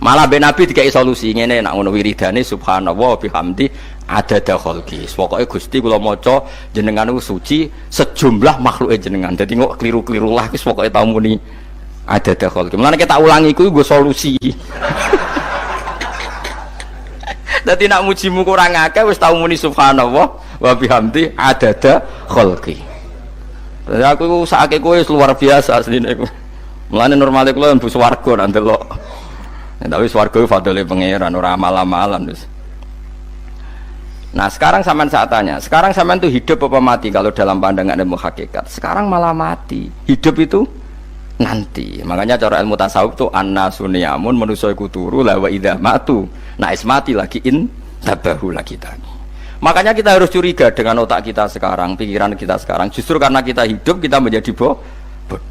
malah ben Nabi dikai solusi ngene nek ngono wiridane subhanallah bihamdi adada khalqi. Pokoke Gusti kula maca jenengan niku suci sejumlah makhluke jenengan. Dadi kok kliru-kliru lah wis pokoke tau muni adada khalqi. Mulane kita ulangi iku nggo solusi. Dadi nek mujimu kurang akeh wis tau muni subhanallah wa bihamdi adada khalqi. Dadi aku sakake kowe luar biasa asline iku. Mulane normale kula mlebu swarga nak ndelok. Tapi swarga itu fadhole pangeran ora amal-amalan wis. Nah, sekarang sampean saya tanya, sekarang sampean itu hidup apa mati kalau dalam pandangan ilmu hakikat? Sekarang malah mati. Hidup itu nanti. Makanya cara ilmu tasawuf itu annasuniyamun manusa iku turu la wa idza matu. Nah, is mati lagi in tabahu lagi tadi. Makanya kita harus curiga dengan otak kita sekarang, pikiran kita sekarang. Justru karena kita hidup kita menjadi bodoh,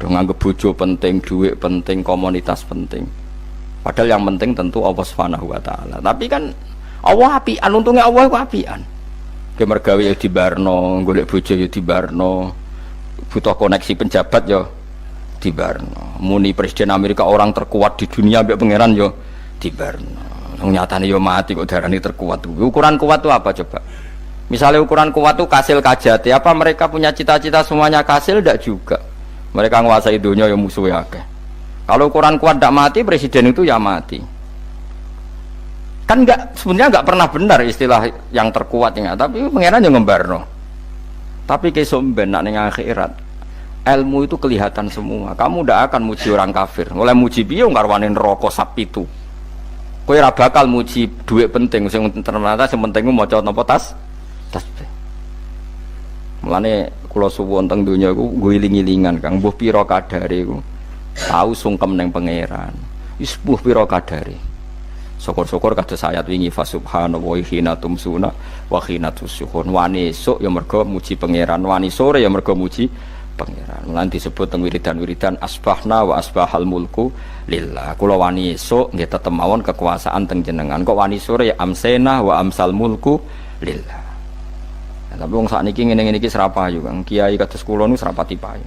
nganggep bojo penting, duit penting, komunitas penting. Padahal yang penting tentu Allah Subhanahu wa taala. Tapi kan Allah apian, untungnya Allah itu apian. Ge mergawe ya dibarno, golek bojo ya dibarno. Butuh koneksi penjabat ya dibarno. Muni presiden Amerika orang terkuat di dunia mbek pangeran ya dibarno. Nyatane ya mati kok darani terkuat. Ukuran kuat itu apa coba? Misalnya ukuran kuat itu kasil kajati, apa mereka punya cita-cita semuanya kasil? Tidak juga. Mereka menguasai dunia yang musuhnya akeh. Kalau ukuran kuat tidak mati, presiden itu ya mati. Kan enggak, sebenarnya enggak pernah benar istilah yang terkuatnya, tapi pangeran yang ngembarno. Tapi kesomben nak ning akhirat, ilmu itu kelihatan semua. Kamu tidak akan muji orang kafir. Oleh muji piye ngarwane neraka sapi itu. Kowe ora bakal muji duit penting, sing ternyata sing penting maca napa tasbih. Mulane kula suwun teng donya iku ngiling-ilingan Kang, mbuh pira kadare iku. Tahu sungkem neng pangeran. Wis mbuh pira kadare. Syukur-syukur kados ayat wingi fa subhanallahi hina tumsuna wa hina tusyuhun. Wani esuk ya mergo muji pangeran, wani sore ya mergo muji pangeran. Lan disebut teng wiridan-wiridan asbahna wa asbahal mulku lillah. Kula wani esuk nggih tetep mawon kekuasaan teng jenengan. Kok wani sore ya amsena wa amsal mulku lillah. Tapi wong sakniki ngene-ngene iki serapayu Kang. Kiai kados kula niku serapati payu.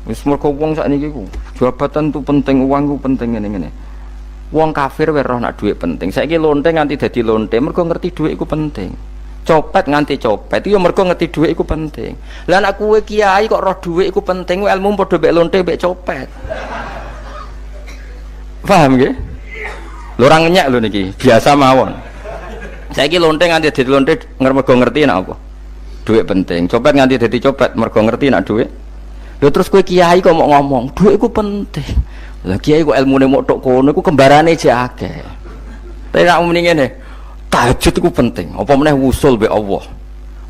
Wis mergo wong sakniki ku jabatan tu penting, uang ku penting ngene-ngene. Wong kafir wae roh nak dhuwit penting. Saiki lonte nganti dadi lonte mergo ngerti dhuwit iku penting. Copet nganti copet itu mergo ngerti dhuwit iku penting. Lah nek kowe kiai kok roh dhuwit iku penting, ilmu padha mek lonte mek copet. Paham nggih? Lho ora ngenyek lho niki, biasa mawon. Saiki lonte nganti dadi lonte mergo ngerti nek apa? Dhuwit penting. Copet nganti dadi copet mergo ngerti nek dhuwit. Lho terus kowe kiai kok mau ngomong, dhuwit iku penting. Lah kiai kok ilmune mok tok kono iku kembarane jek akeh. Tapi nek muni ngene, tahajud iku penting. Apa meneh wusul mbek Allah.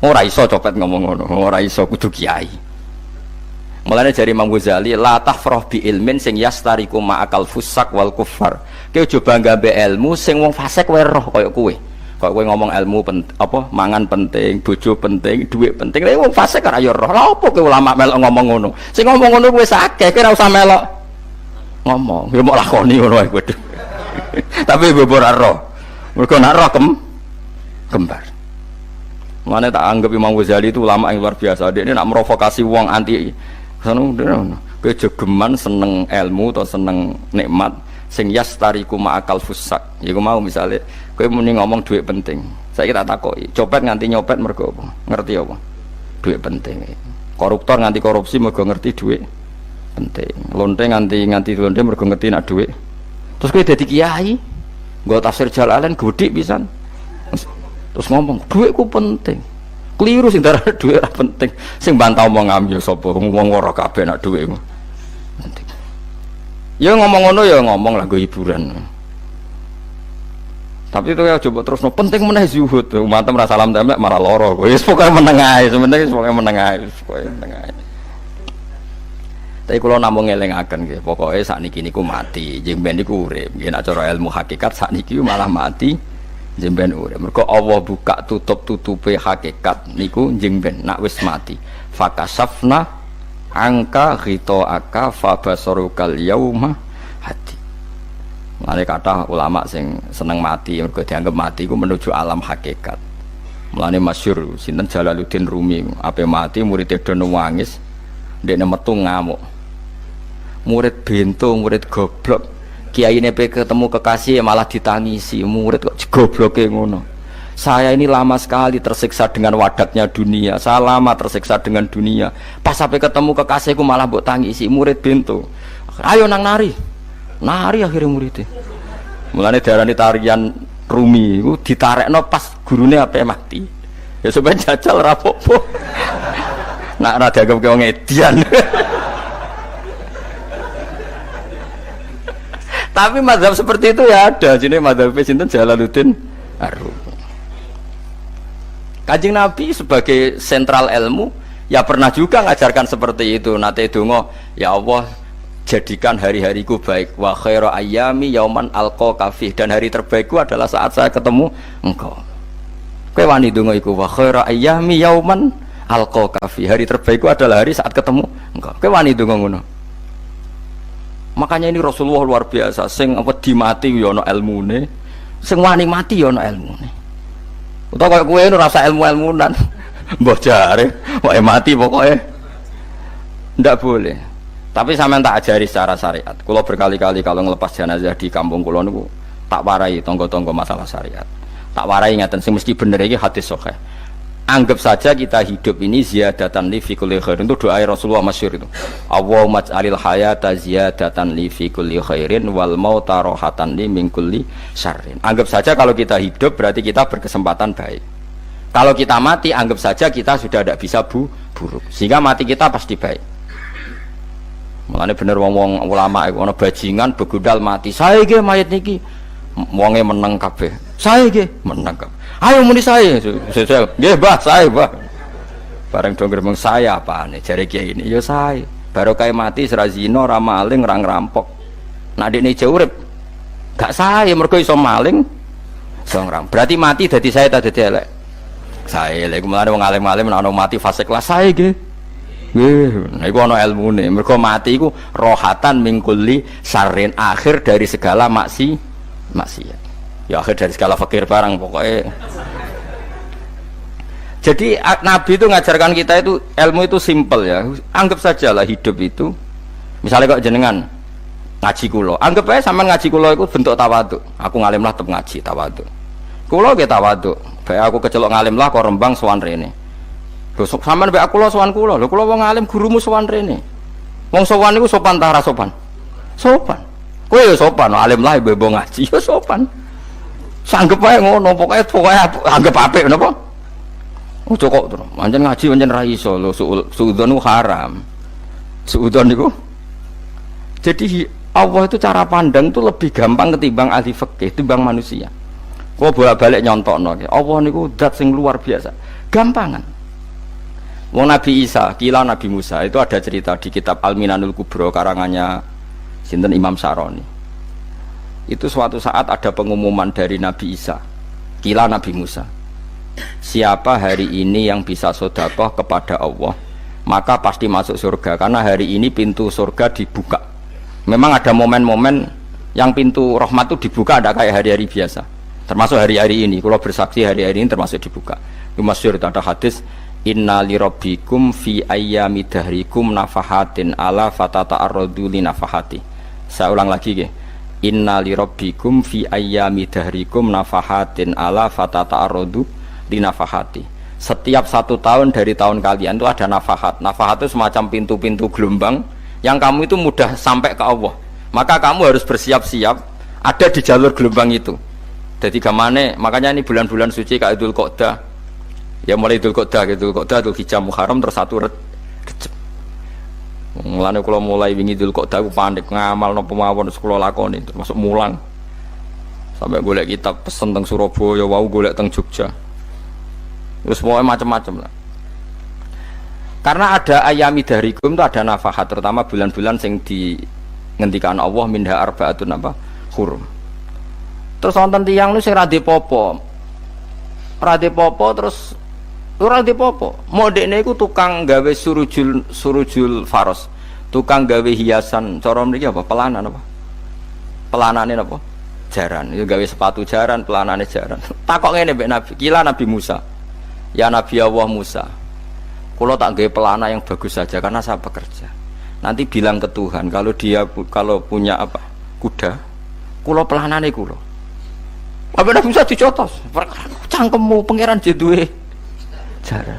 Ora iso copet ngomong ngono, ora iso kudu kiai. Mulane jari Imam Ghazali, la tafrah bi ilmin sing yastariku ma'akal fusak wal kufar. Kowe aja bangga mbek ilmu sing wong fasik wae roh kaya kowe. Kok kowe ngomong ilmu apa mangan penting, bojo penting, dhuwit penting. Lah wong fasik ora ya roh. Lah opo kowe ulama melok ngomong ngono? Sing ngomong ngono wis akeh, kowe ora usah melok ngomong. Ya mok lakoni ngono wae kowe. Tapi bobor roh. Mergo nak roh kembar. Mana tak anggap Imam Ghazali itu ulama yang luar biasa. Dia ini nak merovokasi wong anti sono kowe jogeman seneng ilmu atau seneng nikmat sing yastariku ma'akal fusak. Iku mau misale kowe muni ngomong duit penting. Saiki tak takoki, copet nganti nyopet mergo apa? Ngerti apa? Duit penting. Koruptor nganti korupsi mergo ngerti duit penting. Lonte nganti lonte mergo ngerti nak duit. Terus kowe dadi kiai, nggo tafsir Jalalain godik pisan. Terus ngomong, duitku penting. Keliru sing darane duit ora penting. Sing bantah omong ya sapa? Wong ora kabeh nak duitmu. Penting. Ya ngomong ngono ya ngomong lah nggo hiburan. Tapi itu ya coba terus no penting meneh zuhud. Umatem ra salam templek marah loro. Wis pokoke meneng ae, sementing pokoke meneng ae, pokoke meneng ae. Tapi kula namung ngelingaken nggih, pokoke sakniki niku mati, jeng ben niku urip. Nggih nek cara ilmu hakikat sakniki malah mati, jeng ben urip. Mergo Allah buka tutup-tutupe hakikat niku jeng ben nak wis mati. Fakasafna angka ghitaaka fabasarukal yauma hati. Mulane kathah ulama sing seneng mati mergo dianggap mati iku menuju alam hakikat. Mulane masyhur sinten Jalaluddin Rumi, ape mati murid do nangis, ndekne metu ngamuk. Murid bento, murid goblok. Kiyaine pe ketemu kekasih malah ditangisi, murid kok gobloke ngono. Saya ini lama sekali tersiksa dengan wadatnya dunia. Saya lama tersiksa dengan dunia. Pas sampai ketemu kekasihku malah mbok tangisi, murid bento. Ayo nang nari. Nari akhirnya muridnya. Mulane darani tarian Rumi iku ditarekno pas gurune ape mati. Ya sampeyan jajal ora apa-apa. Nak ora dianggap wong edian. Tapi mazhab seperti itu ya ada. Jenenge mazhab sinten Jalaluddin Ar-Rumi. Kanjeng Nabi sebagai sentral ilmu ya pernah juga ngajarkan seperti itu. Nate donga, ya Allah jadikan hari-hariku baik, wa khairu ayyami yauman alqa kafih, dan hari terbaikku adalah saat saya ketemu engkau. Kowe wani donga iku, wa khairu ayyami yauman alqa kafih, hari terbaikku adalah hari saat ketemu engkau. Kowe wani donga ngono. Makanya ini Rasulullah luar biasa, sing apa dimati ya ana ilmune, sing wani mati ya ana ilmune. Utawa kaya kowe rasa ilmu-ilmunan. Mbah jare, wae mati pokoknya. Ndak boleh. Tapi sampean tak ajari secara syariat. Kulo berkali-kali kalau ngelepas jenazah di kampung kulo niku tak warai tonggo-tonggo masalah syariat. Tak warai ngaten sing mesti bener iki hadis sahih. Anggap saja kita hidup ini ziyadatan li fi kulli khairin, itu doa Rasulullah masyhur itu. Allahumma ij'alil hayata ziyadatan li fi kulli khairin wal mauta rahatan li min kulli syarrin. Anggap saja kalau kita hidup berarti kita berkesempatan baik. Kalau kita mati anggap saja kita sudah tidak bisa buruk. Sehingga mati kita pasti baik. Mulane bener wong-wong ulama iku ana bajingan begudal mati. Saya nggih mayit niki. Wonge meneng kabeh. Saya nggih meneng kabeh. Ayo muni saya. Nggih, Mbah, saya, Mbah. Bareng dong gremeng saya apane jare kiai ini. Ya saya. Baru kae mati ora zina, ora maling, ora ngerampok. Nek dekne ijo urip gak saya mergo iso maling, iso ngerampok. Berarti mati dadi saya ta dadi elek. Saya lek mulane wong alim-alim nek ana mati fase kelas saya nggih. Nggih, niku ana ilmune. Mergo mati iku rohatan mingkuli syarrin, akhir dari segala maksiat. Ya akhir dari segala fakir barang pokoknya. Jadi Nabi itu ngajarkan kita itu ilmu itu simple ya. Anggap saja lah hidup itu. Misalnya kok jenengan ngaji kulo, anggap aja sampean ngaji kulo itu bentuk tawaduk. Aku ngalim lah tetep ngaji tawaduk. Kula nggih tawaduk. Bae aku kecelok ngalim lah kok Rembang sowan rene. Lho sampean bae aku kula sowan kula. Lho kula wong alim gurumu sowan rene. Wong sowan niku sopan ta ora sopan? Sopan. Kowe ya sopan, alim lah ibu ngaji ya sopan. Sanggep ae ngono, pokoke anggap apik napa? Ojo kok terus. Pancen ngaji pancen ra iso lho, suudzon ku haram. Suudzon niku. Jadi Allah itu cara pandang itu lebih gampang ketimbang ahli fikih, ketimbang manusia. Kok bolak-balik nyontokno. Allah niku zat sing luar biasa. Gampangan. Wong Nabi Isa, kila Nabi Musa itu ada cerita di kitab Al-Minanul Kubro karangannya sinten Imam Saroni. Itu suatu saat ada pengumuman dari Nabi Isa, kila Nabi Musa. Siapa hari ini yang bisa sedekah kepada Allah, maka pasti masuk surga karena hari ini pintu surga dibuka. Memang ada momen-momen yang pintu rahmat itu dibuka, ada kayak hari-hari biasa. Termasuk hari-hari ini, kalau bersaksi hari-hari ini termasuk dibuka. Itu masyhur ada hadis, inna lirabbikum fi ayyami dahrikum nafahatin ala fatata'arradu li nafahati. Saya ulang lagi ya. Inna lirabbikum fi ayyami dahrikum nafahatin ala fatata'arradu li nafahati. Setiap 1 tahun dari tahun kalian itu ada nafahat. Nafahat itu semacam pintu-pintu gelombang yang kamu itu mudah sampai ke Allah. Maka kamu harus bersiap-siap ada di jalur gelombang itu. Jadi kemana? Makanya ini bulan-bulan suci kayak Idul Qodah. Ya mulai Idul Qodah, Idul Hijjah Muharram terus 1 Rejab. Mulane kula mulai wingi Idul Qodah aku panik ngamal napa mawon kula lakoni termasuk mulang. Sampai golek kitab pesen teng Surabaya, wau golek teng Jogja. Terus pokoknya macam-macam lah. Karena ada ayami dahrikum itu ada nafahat, terutama bulan-bulan sing di ngendikan Allah minha arbaatun apa hurum. Terus wonten tiyang nu sing ra dipopo. Ra dipopo terus ora dipopo. Modekne iku tukang gawe surujul faros. Tukang gawe hiasan cara mriki apa? Pelanan apa? Pelanane apa? Jaran. Itu gawe sepatu jaran, pelanane jaran. Takok ngene mbek Nabi, kila Nabi Musa. Ya Nabi Allah Musa. Kulo tak gawe pelana yang bagus saja karena saya bekerja. Nanti bilang ke Tuhan kalau kalau punya apa? Kuda. Kulo pelanane kulo. Apa Nabi Musa dicotos? Cangkemmu pangeran duwe jaran.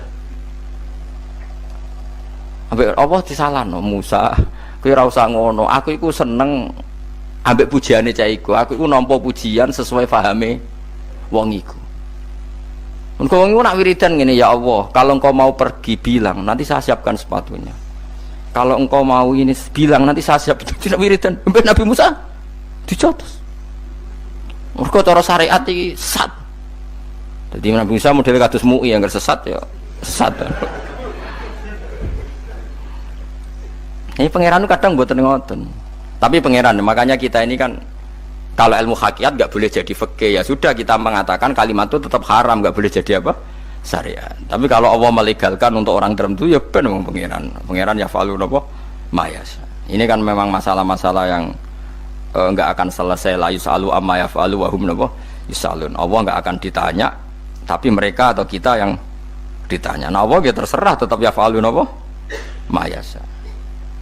Ambek apa disalahno Musa? Kowe ora usah ngono. Aku iku seneng ambek pujiane cah iku. Aku iku nampa pujian sesuai pahame wong iku. Engkau wong iku nak wiridan ngene, ya Allah, kalau engkau mau pergi bilang, nanti saya siapkan sepatunya. Kalau engkau mau ini bilang, nanti saya siap. Tidak wiridan. Ambek Nabi Musa dicotos. Mergo cara syariat iki sesat. Jadi Nabi Musa model kados MUI yang sesat ya sesat. Ini pangeran kadang mboten ngoten. Tapi pangeran, makanya kita ini kan kalau ilmu hakikat nggak boleh jadi fikih, ya sudah kita mengatakan kalimat itu tetap haram, nggak boleh jadi apa? Syariat. Tapi kalau Allah melegalkan untuk orang tertentu ya benar pangeran. Pangeran ya falu napa? Mayas. Ini kan memang masalah-masalah yang enggak akan selesai, la yusalu amma yafalu wa hum napa yusalun. Allah enggak akan ditanya, tapi mereka atau kita yang ditanya. Nah, Allah ya terserah tetap yafalu napa mayasa.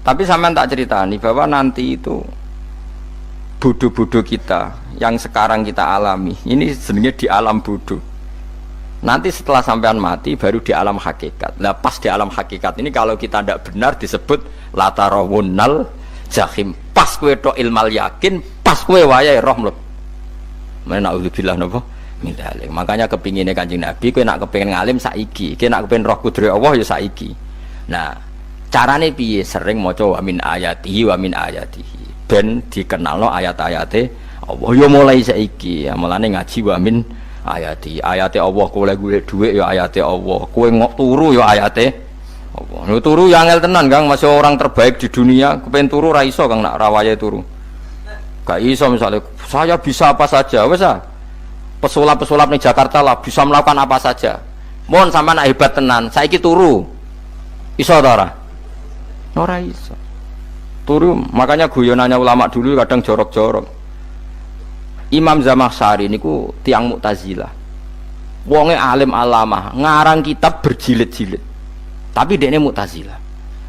Tapi sampean tak ceritani bahwa nanti itu bodoh-bodoh kita yang sekarang kita alami ini sebenarnya di alam bodoh. Nanti setelah sampean mati baru di alam hakikat. Nah, pas di alam hakikat ini kalau kita tidak benar disebut latarawunnal jahim. Pas kowe tok ilmal yakin, pas kowe wayahe roh mleb. Mana naudzubillah napa min dzalik. Makanya kepingine Kanjeng Nabi kowe nak kepengin ngalim saiki, kowe nak kepengin roh kudrat Allah ya saiki. Nah, carane piye? Sering maca wa min ayatihi wa min ayatihi. Ben dikenalno ayat-ayate Allah ya mulai saiki. Ya mulane ngaji wa min ayati. Ayate Allah kowe golek dhuwit ya ayate Allah. Kowe turu ya ayate Allah. Lho turu ya angel tenan Kang, masih orang terbaik di dunia, kepen turu ra iso Kang nak rawaye turu. Gak iso misalnya saya bisa apa saja wis ah. Pesulap-pesulap ning Jakarta lah bisa melakukan apa saja. Mohon sampean hebat tenan, saiki turu. Iso ta ora? Ora iso. Turu, makanya guyonannya ulama dulu kadang jorok-jorok. Imam Zamakhsyari niku tiang Mu'tazilah. Wonge alim alamah, ngarang kitab berjilid-jilid. Tapi dekne Mu'tazilah.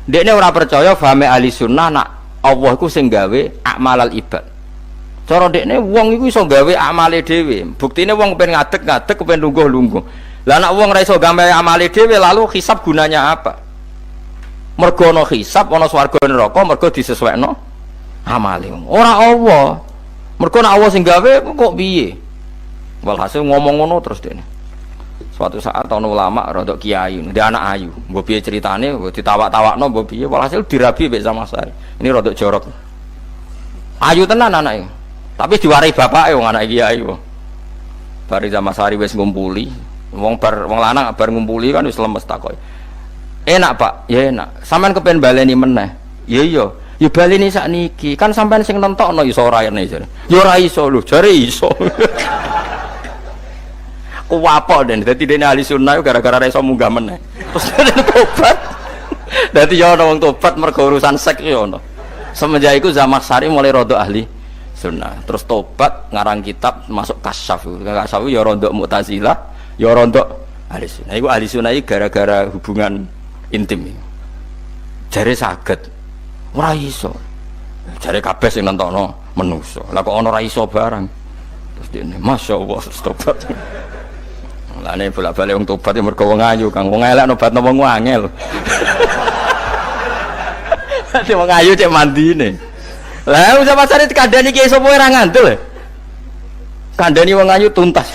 Dekne ora percaya fahame ahli sunnah nak Allah iku sing gawe akmalal ibad. Cara dekne wong iku iso gawe amale dhewe. Buktine wong pengen ngadeg-ngadeg, pengen lungguh-lungguh. Lah nek wong ora iso gawe amale dhewe lalu hisab gunanya apa? Mergo ana hisab, ana swarga neraka, mergo disesuaikno amale. Ora Allah. Mergo nek Allah sing gawe kok piye? Walhasil ngomong ngono terus dekne. Suatu saat ana ulama rodok kiai, dia anak ayu. Mbok piye ceritane, mbok ditawak-tawakno mbok piye, walhasil dirabi mek sama saya. Ini rodok jorok. Ayu tenan anake. Tapi diwarai bapake wong anak kiai wong. Bari sama sari wis ngumpuli. Wong lanang bar ngumpuli kan wis lemes takoki. Enak, Pak? Ya enak. Sampeyan kepen baleni meneh. Ya iya. Ya baleni sakniki. Kan sampeyan sing nentokno iso ora rene jare. Ya ora iso lho, jare iso. Kuwapok den. Dadi dene ahli sunnah gara-gara ora iso munggah meneh. Terus dene tobat. Dadi ya ana wong tobat mergo urusan seks ya ana. Semenjak iku Zamakhsyari mulai rada ahli sunnah. Terus tobat ngarang kitab masuk kasyaf. Kasyaf ya rada Mu'tazilah, ya rada ahli sunnah. Iku ahli sunnah iki gara-gara hubungan intim. Jare saged. Ora iso. Jare kabeh sing nentokno menungso. Lah kok ana ora iso barang. Terus dene masyaallah tobat. Lane bolak-balik wong tobat ya mergo wong ayu, Kang. Wong elek nobatno wong angel. Dadi wong ayu cek mandine. Lah usah pasare dikandani ki sapa ora ngandel. Kandani wong ayu tuntas.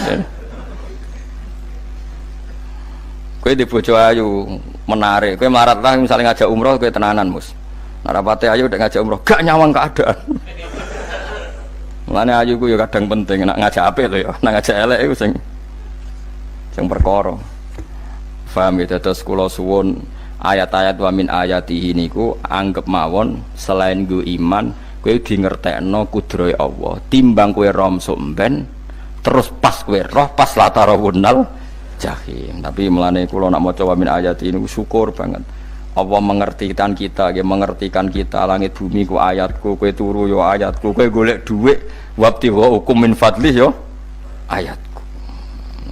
Kowe di bojo ayu menarik, kowe melarat lah misalnya ngajak umroh kowe tenanan mus. Narapate ayu udah ngajak umroh gak nyawang keadaan. Mulane ayu ku ya kadang penting nek ngajak apik lho ya, nek ngajak elek iku sing perkara. Paham ya, terus kula suwun ayat-ayat wa min ayatihi niku anggap mawon selain go iman kowe di ngertekno kudrohe Allah timbang kowe rom somben terus pas kowe roh pas latarawunal jahim. Tapi melane kula nak maca wa min ayatihi niku syukur banget Allah mengertikan kita, mengertikan kita langit bumi ku ayatku, kowe turu yo ayatku, kowe golek dhuwit wabti wa hukum min fadli yo ayatku.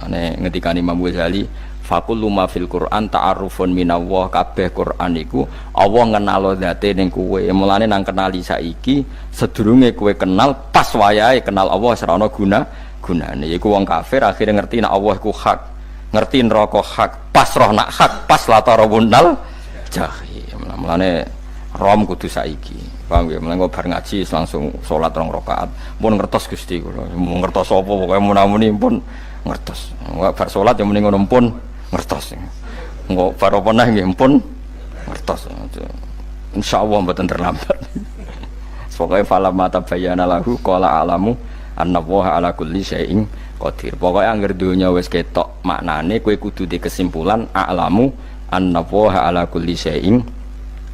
Ane ngendikane Imam Ghazali faqul ma fil Quran ta'arufun minallah, kabeh Quran iku Allah ngenalo zate ning kowe. Mulane nang kenali saiki sedurunge kowe kenal pas wayahe kenal Allah ora ana gunane. Iku wong kafir akhire ngerti nek Allah iku hak, ngerti neraka hak, pas roh nak hak, pas latarawunal jahim. Mulane rom kudu saiki. Paham ya? Mulane bar ngaji langsung salat 2 rakaat. Mun ngertos Gusti kula. Mun ngertos apa pokoke munamuni pun ngertos. Enggak bar salat ya mending ngono pun ngertos. Engko bar apa neh nggih pun ngertos. Insyaallah mboten terlambat. Pokoke fala mata bayana lahu qala alamu annallaha ala kulli syai'in qadir. Pokoke anggere donya wis ketok maknane kowe kudu di kesimpulan alamu annallaha ala kulli syai'in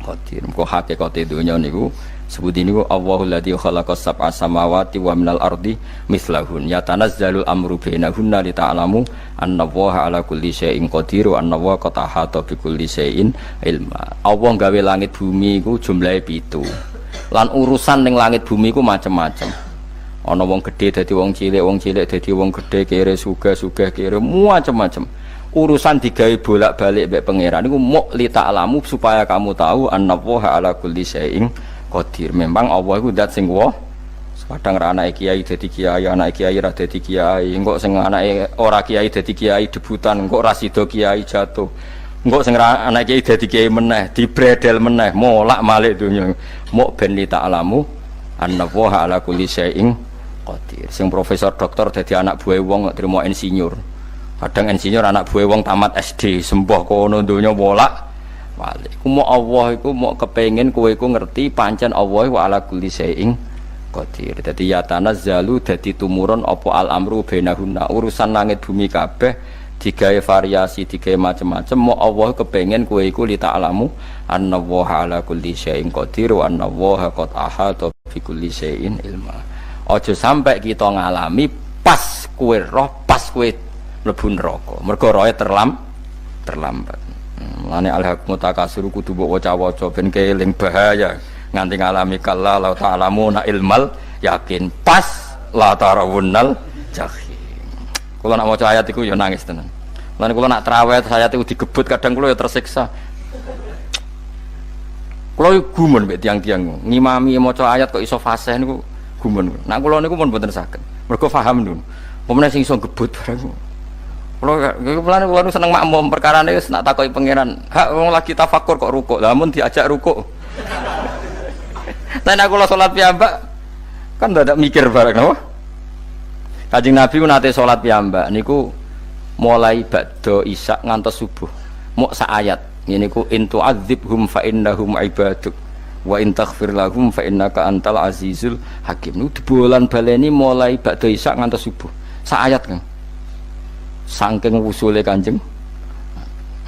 qadir. Engko hakikate donya niku sebuti niku Allahul ladzi khalaqas sab'a samawati wa minal ardi mislahun yatanazzalul amru bainahunna lita'lamu annallaha ala kulli syai'in qadir wa annallaha qad ahata bi kulli syai'in ilma. Allah gawe langit bumi iku jumlahe 7. Lan urusan ning langit bumi iku macam-macam. Ana wong gedhe dadi wong cilik dadi wong gedhe, kere sugih kere macam-macam. Urusan digawe bolak-balik mbek pangeran niku muk lita'lamu supaya kamu tahu annallaha ala kulli syai'in qadir. Memang Allah iku zat sing wah. Kadang ra anake kiai dadi kiai, anake kiai ra dadi kiai, engko sing anake ora kiai dadi kiai debutan, engko ra sida kiai jatuh. Engko sing anake kiai dadi kiai meneh, dibredel meneh, molak malik donya. Muk ben li ta'lamu annallaha ala kulli syai'in qadir. Sing profesor doktor dadi anak buah wong trimo insinyur. Kadang insinyur anak buah wong tamat SD, sembah kono donya molak balik. Ku Allah iku mau kepengin kowe iku ngerti pancen Allah wa ala kulli syai'in qadir. Dadi ya tanazzalu dadi tumurun apa al amru bainahunna. Urusan langit bumi kabeh digawe variasi, digawe macam-macam. Mau Allah kepengin kowe iku li ta'lamu annallaha ala kulli syai'in qadir wa annallaha qad ahata bi kulli syai'in ilma. Aja sampai kita ngalami pas kowe roh, pas kowe mlebu neraka. Mergo roe terlambat. Mulane al-haqmu takasuru kudu mbok waca-waca ben keling bahaya nganti ngalami kalla la ta'lamuna ilmal yakin pas la tarawunnal jahim. Kula nak maca ayat iku ya nangis tenan. Mulane kula nak traweh ayat iku digebut kadang kula ya tersiksa. Kula gumun mbek tiang-tiang ngimami maca ayat kok iso fasih niku gumun. Nak kula niku pun mboten saged. Mergo paham niku. Pemene sing iso gebut bareng. Kula nu seneng makmum perkarane wis nak takoki pangeran. Hak wong lagi tafakur kok rukuk. Lah mun diajak rukuk. Tapi nak kula salat piyambak kan ndak mikir bareng napa? Kanjeng Nabi nate salat piyambak niku mulai ba'da isya ngantos subuh. Mok sak ayat. Ngene niku in tu'adzibhum fa innahum ibaduk wa in taghfir lahum fa innaka antal azizul hakim. Niku dibolan baleni mulai ba'da isya ngantos subuh. Sak ayat kan. Saking usule Kanjeng.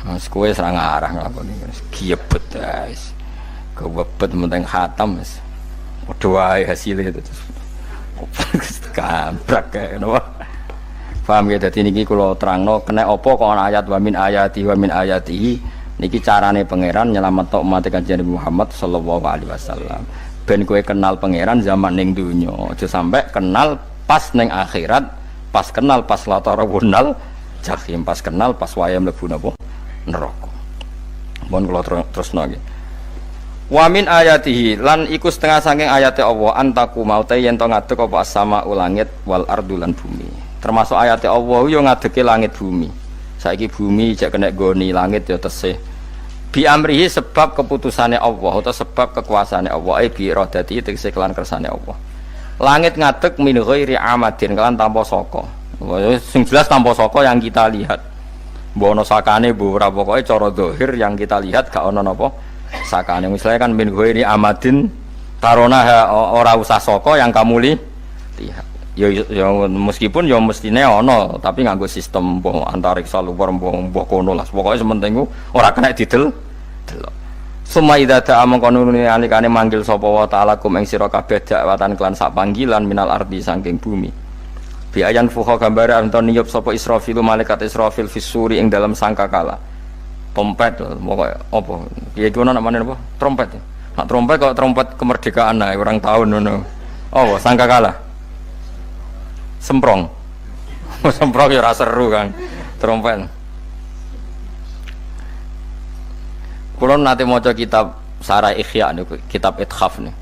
Mas kowe serang arah nglakoni giebet guys. Kewebet menteng khatam wis. Padha wae hasile itu. Kabrak kae napa. Paham ya, dadi niki kula terangno kena apa kok ana ayat wa min ayatihi niki carane pangeran nyelametno umat Kanjeng Muhammad sallallahu alaihi wasallam. Ben kowe kenal pangeran zaman ning donya, aja sampai kenal pas ning akhirat, pas kenal pas latarawunal jahim, pas kenal pas wayahe mlebu napa neraka. Mohon kula terusno nggih. Wa min ayatihi lan iku setengah saking ayate Allah antaku maute yen to ngadeg apa as-sama langit wal ardu lan bumi. Termasuk ayate Allah yo ngadege langit bumi. Saiki bumi jek kena goni langit yo tesih. Bi amrihi sebab keputusane Allah atau sebab kekuasaane Allah bi iradati tegese kelan kersane Allah. Langit ngadeg min ghairi amadin kelan tanpa saka. Sing jelas tanpa saka yang kita lihat. Mbok ana sakane mbok ora pokoke cara zahir yang kita lihat gak ana napa sakane. Misalnya kan min ghairi amadin tarona ora usah saka yang kamu lihat. Ya meskipun ya mestine ana tapi nganggo sistem mbok antariksa luar mbok kono lah. Pokoke sementing ku ora kena didel. Summa idza ta'a mangkonune alikane manggil sapa wa ta'ala kum ing sira kabeh dakwatan kelan sak panggilan minal ardi saking bumi. Bi ayan fuha gambare anton niyup sapa Israfil malaikat Israfil fisuri ing dalam sangkakala. Trompet pokoke apa? Piye iku ana namane apa? Trompet. Nak trompet kok trompet kemerdekaan ae orang tahun ngono. Oh, sangkakala. Semprong. Semprong ya ora seru kan. Trompet. Kulo nate maca kitab Sarah Ikhya niku, kitab Ithaf niku.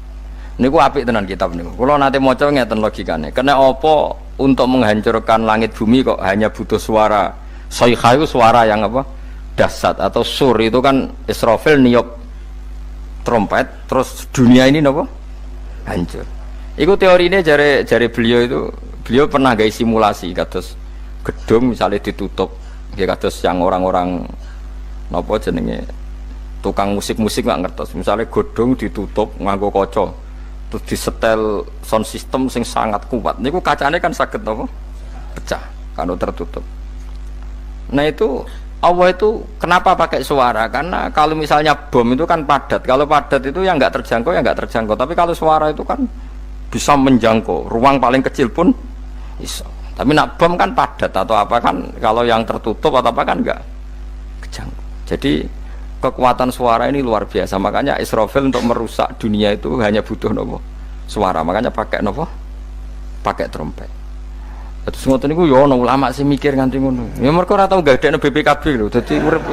Niku apik tenan kitab niku. Kulo nate maca ngeten logikane. Kena apa untuk menghancurkan langit bumi kok hanya butuh suara. Sayha itu suara yang apa? Dahsyat atau sur itu kan Israfil niup trompet terus dunia ini napa? Hancur. Iku teorine jare beliau pernah gawe simulasi kados gedung misalnya ditutup nggih kados yang orang-orang napa jenenge tukang musik-musik nggak ngertos misalnya godong ditutup nganggo kaca terus disetel sound system sing sangat kuat niku kacane kan saged napa pecah kalau tertutup. Nah itu Allah itu kenapa pakai suara? Karena kalau misalnya bom itu kan padat, kalau padat itu yang nggak terjangkau ya nggak terjangkau, tapi kalau suara itu kan bisa menjangkau ruang paling kecil pun bisa. Tapi nak bom kan padat atau apa kan kalau yang tertutup atau apa kan nggak kejangkau. Jadi kekuatan suara ini luar biasa, makanya Israfil untuk merusak dunia itu hanya butuh nopo suara, makanya pakai nopo pakai trompet. Terus ngoten niku yo ana ulama sing mikir nganti ngono. Ya mergo ora tau gadekno BPKB lho, dadi urip.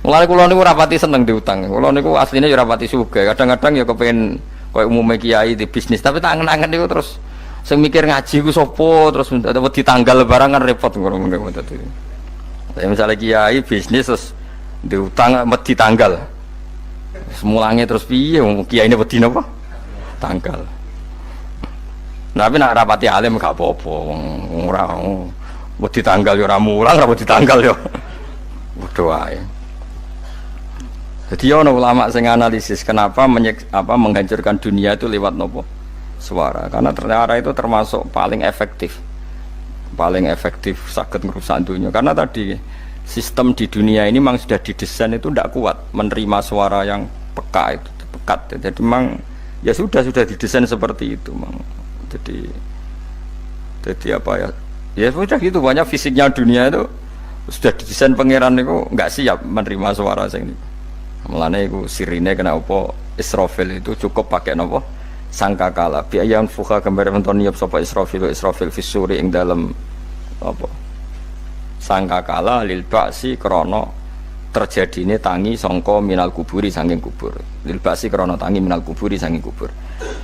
Mulane kula niku ora pati seneng diutang. Kula niku asline yo ora pati sugih. Kadang-kadang ya kepengin koyo umume kiai di bisnis, tapi tak angen-angen niku terus sing mikir ngaji ku sapa, terus wedi tanggal barang kan repot ngono dadi. Ya misalnya kiai bisnis terus diutang wedi tanggal. Semulange terus piye kiai ini wedi napa? Tanggal. Tapi nak rapati alim gak apa-apa, ora wedi tanggal yo ora mulang, ora wedi tanggal yo. Padha wae. Jadi ono ulama sing analisis kenapa menghancurkan dunia itu lewat nopo? Suara. Karena ternyata itu termasuk paling efektif. Paling efektif sakit merusak dunia. Karena tadi sistem di dunia ini memang sudah didesain itu tidak kuat menerima suara yang peka itu, pekat. Jadi memang ya sudah didesain seperti itu, memang. Jadi apa ya? Ya sudah gitu, banyak fisiknya dunia itu sudah didesain pangeran itu nggak siap menerima suara sing ini. Mulane iku sirine kena apa Israfil itu cukup pakai napa sangkakala. Bi ayam fuha gambar menton niup sapa Israfil fisuri ing dalem apa sangkakala lil ba'si krana terjadine tangi sangka minal kuburi saking kubur. Lil ba'si krana tangi minal kuburi saking kubur.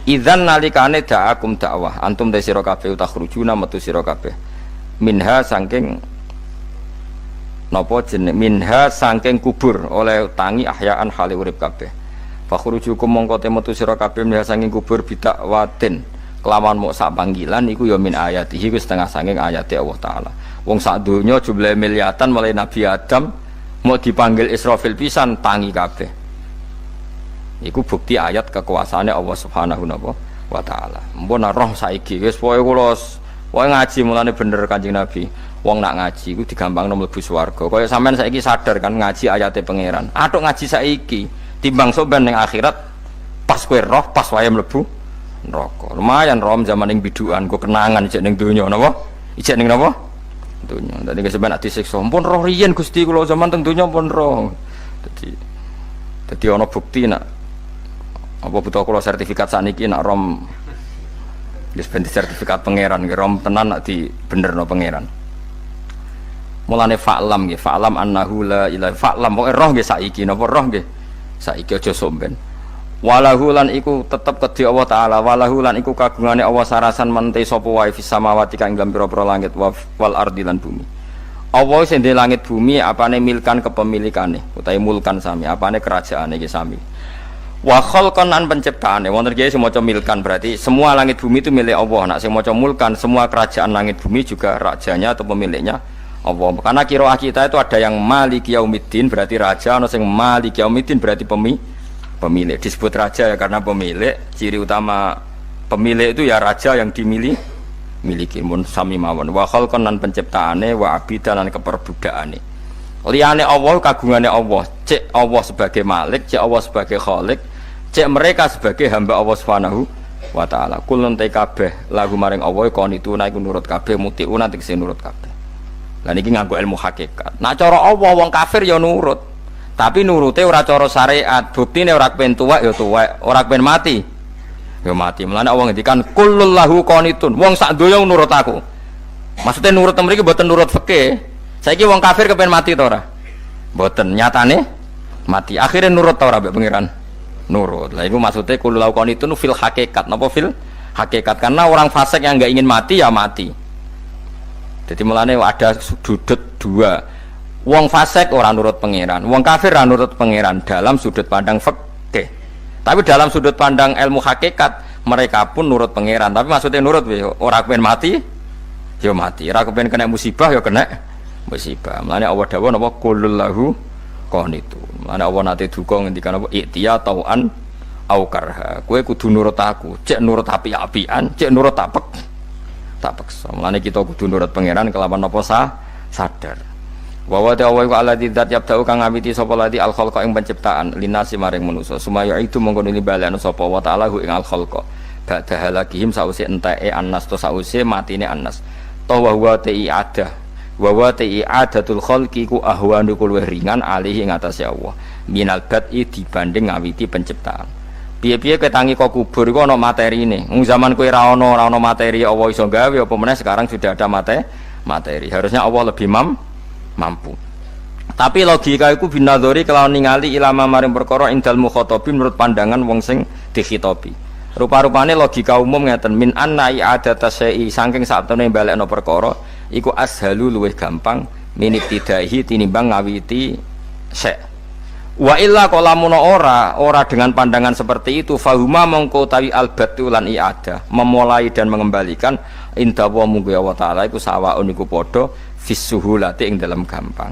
Idzan nalikane da'akum dakwah antum te sira kabeh takhrujuna metu sira kabeh minha saking napa jeneng minha saking kubur oleh tangi ahyaan hale urip kabeh fakhrujukum mongko te metu sira kabeh minha saking kubur bidak watin kelawan mok sak panggilan iku ya min ayatihi ku setengah saking ayate Allah taala wong sak donya jumlah miliatan mulai Nabi Adam mau dipanggil Israfil pisan tangi kabeh iku bukti ayat kekuasaane Allah Subhanahu wa taala. Mpun roh saiki wis pokoke kula wae ngaji mulane bener Kanjeng Nabi. Wong nak ngaji iku digampangno mlebu swarga. Kaya sampean saiki sadar kan ngaji ayate pangeran. Atuk ngaji saiki timbang soben ning akhirat pas kowe roh pas wae mlebu neraka. Lumayan rom zaman ning bidukan kok kenangan ijek ning donya napa? Ijek ning napa? Donya. Dadi sampean ati siksa. Mpun roh riyen Gusti kula zaman teng donya pun roh. Dadi ana bukti nak apa butuh kalau sertifikat saniki nak rom wis ben sertifikat pangeran rom tenan nak di bener no pangeran mulane fa'lam nggih fa'lam annahu la ilaha fa'lam pokoke roh nggih saiki napa roh nggih saiki aja somben walahu lan iku tetep kedhi Allah taala walahu lan iku kagungane Allah sarasan mente sapa wae fis samawati kang ing pira-pira langit wal ardi lan bumi Allah sing langit bumi apane milkan kepemilikane utawi mulkan sami apane kerajaane iki sami wa khalqan an penciptaane wonten kiye sing maca milkan berarti semua langit bumi itu milik Allah. Nak sing maca mulkan semua kerajaan langit bumi juga rajanya atau pemiliknya Allah. Karena qiraah kita itu ada yang Maliki Yaumiddin berarti raja, ana sing Maliki Yaumiddin berarti pemilik. Disebut raja ya karena pemilik. Ciri utama pemilik itu ya raja yang miliki mun sami mawon. Wa khalqan an penciptaane wa abidan lan keperbudakane. Liyane Allah kagungane Allah. Cek Allah sebagai Malik, cek Allah sebagai Khalik. Cek mereka sebagai hamba Allah Subhanahu wa taala. Kulun te kabeh lagu maring Allah konituna iku nurut kabeh mutiuna tegese nurut kabeh. Lah niki nganggo ilmu hakikat. Nah cara Allah wong kafir ya nurut. Tapi nurute ora cara syariat. Buktine ora kepen tuwek ya tuwek, ora kepen mati ya mati. Mulane Allah ngendikan kullul lahu qanitun. Wong sak donya nurut aku. Maksudnya nurut mriki mboten nurut fikih. Saiki wong kafir kepen mati ta ora? Mboten, nyatane mati. Akhirnya nurut ta ora mbek pangeran? Nurut. Lah itu maksudnya kulo lakukan itu fil hakikat. Napa fil hakikat? Karena orang fasik yang enggak ingin mati ya mati. Jadi mulane ada sudut dua. Wong fasik orang nurut pangeran, wong kafir ora nurut pangeran dalam sudut pandang fikih. Tapi dalam sudut pandang ilmu hakikat mereka pun nurut pangeran. Tapi maksudnya nurut ora kepen mati ya mati. Ora kepen kena musibah ya kena musibah. Mulane Allah dawuh napa qulul lahu qanitu. Mulane Allah nate duka ngendikan apa iktiya tauan au karha. Kowe kudu nurut aku, cek nurut api-apian, cek nurut tapek. Tapeksa. Mulane kita kudu nurut pangeran kelawan napa sadar. Wa wa ta'ala wa alladzi dzat yabda'u kang ngawiti sapa lati al khalqa ing penciptaan linasi maring manusa. Sumaya itu mongko nili balekno sapa wa ta'ala ing al khalqa. Ba'da halakihim sause enteke annas to sause matine annas. Ta wa huwa ta'iadah wa ta'iadatul khalqi ku ahwanu luwih ringan alih ing atase Allah minal bad'i dibanding ngawiti penciptaan. Piye-piye ketangi kok kubur iku ana materine. Wong zaman kowe ora ana materi Allah iso gawe apa meneh sekarang sudah ada materi. Harusnya Allah lebih mampu. Tapi logika iku binadzori kelawan ningali ilama maring perkara indal mukhatabin menurut pandangan wong sing dikhitobi. Rupa-rupane logika umum ngeten min anna i'adata syai'i saking satune balekno perkara iku ashalu luwih gampang minibtidaihi tinimbang ngawiti syai'. Wa illa qalamun ora dengan pandangan seperti itu fahuma mongko tawi albatu lan i'adah memulai dan mengembalikan inda wa munggu Allah taala iku sawaun iku padha fisuhulati ing dalam gampang.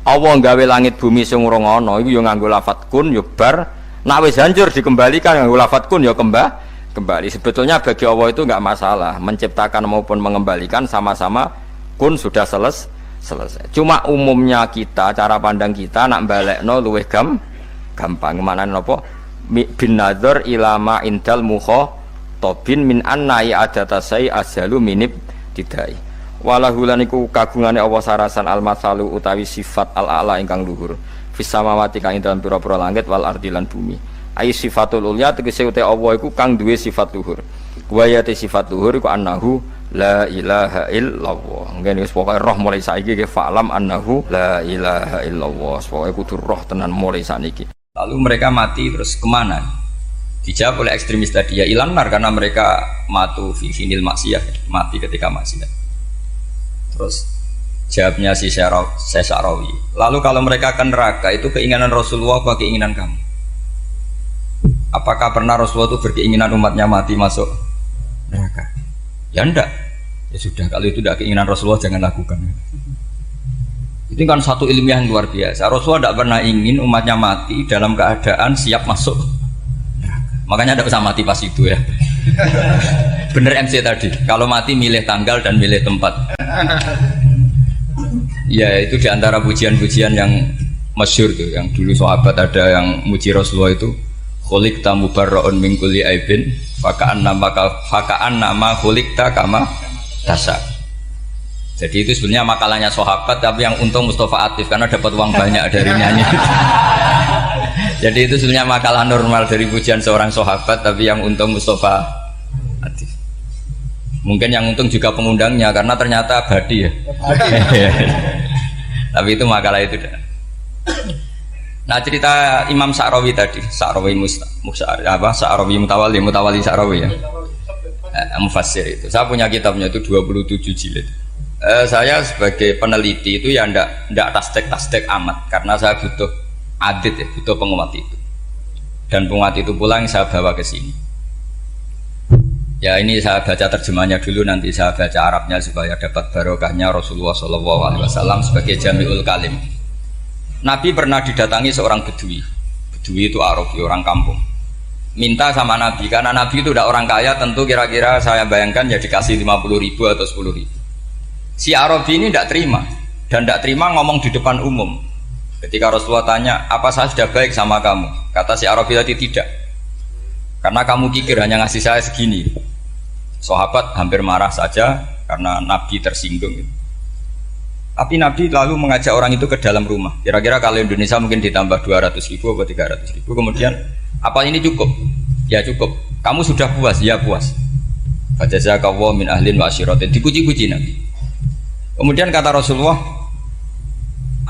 Allah gawe langit bumi sing urung ana iku ya nganggo lafat kun ya bar, nek wis hancur dikembalikan nganggo lafat kun ya kembali. Sebetulnya bagi Allah itu enggak masalah, menciptakan maupun mengembalikan sama-sama kun sudah selesai. Cuma umumnya kita cara pandang kita nak balekno luwih gampang. Manane napa? Bin nadzar ilama indal mukhatabin min anna i'adatasai ashalu minib tidai. Walahulan iku kagungane Allah sarasan al-masalu utawi sifat al-a'la ingkang luhur fis samawati kang ing dalem pira-pira langit wal ardi lan bumi. Ai sifatul ulya tegese uta Allah iku kang duwe sifat luhur. Wayate sifat luhur iku annahu la ilaha illallah. Ngene wis pokoke roh mulai saiki ke fa'lam annahu la ilaha illallah. Pokoke kudu roh tenan mulai saniki. Lalu mereka mati terus kemana? Dijawab oleh ekstremis tadi, ya ilan nar karena mereka matu fi finil maksiyah, mati ketika maksiat. Terus jawabnya si Sa'rawi, lalu kalau mereka akan neraka itu keinginan Rasulullah apa keinginan kamu? Apakah pernah Rasulullah itu berkeinginan umatnya mati masuk neraka? Ya enggak. Ya sudah, kalau itu tidak keinginan Rasulullah jangan lakukan. Itu kan satu ilmiah yang luar biasa. Rasulullah tidak pernah ingin umatnya mati dalam keadaan siap masuk neraka. Makanya tidak usah mati pas itu ya. Bener MC tadi, kalau mati milih tanggal dan milih tempat. Ya itu diantara pujian-pujian yang masyhur tuh, yang dulu sahabat ada yang muji Rasulullah itu, khuliqta mubarra'un min kulli aibin faka'an nama khuliqta kama tasa. Jadi itu sebenarnya makalahnya sahabat, tapi yang untung Mustafa Atif karena dapat uang banyak dari nyanyi. Jadi itu sebenarnya makalah normal dari pujian seorang sahabat, tapi yang untung Mustafa Atif. Mungkin yang untung juga pengundangnya karena ternyata abadi ya. Tapi itu makalah itu dah. Nah cerita Imam Sa'rawi tadi, Sa'rawi Sa'rawi Mutawali Sa'rawi ya. Mufassir itu. Saya punya kitabnya itu 27 jilid. Saya sebagai peneliti itu ya ndak tasdek amat karena saya butuh adit ya, butuh penguat itu. Dan penguat itu pula yang saya bawa ke sini. Ya ini saya baca terjemahnya dulu, nanti saya baca Arabnya supaya dapat barokahnya Rasulullah SAW sebagai Jami'ul Kalim. Nabi pernah didatangi seorang bedui. Bedui itu Arabi, orang kampung. Minta sama Nabi, karena Nabi itu udah orang kaya, tentu kira-kira saya bayangkan ya dikasih 50.000 atau 10.000. Si Arabi ini tidak terima, dan tidak terima ngomong di depan umum. Ketika Rasulullah tanya, apa saya sudah baik sama kamu? Kata si Arabi tadi, tidak. Karena kamu kikir hanya ngasih saya segini. Sahabat hampir marah saja karena Nabi tersinggung. Tapi Nabi lalu mengajak orang itu ke dalam rumah. Kira-kira kalau Indonesia mungkin ditambah 200.000 atau 300.000. Kemudian, apa ini cukup? Ya cukup. Kamu sudah puas? Ya puas. Fajazakallahu min ahlin wa asyiratin. Dipuji-puji Nabi. Kemudian kata Rasulullah,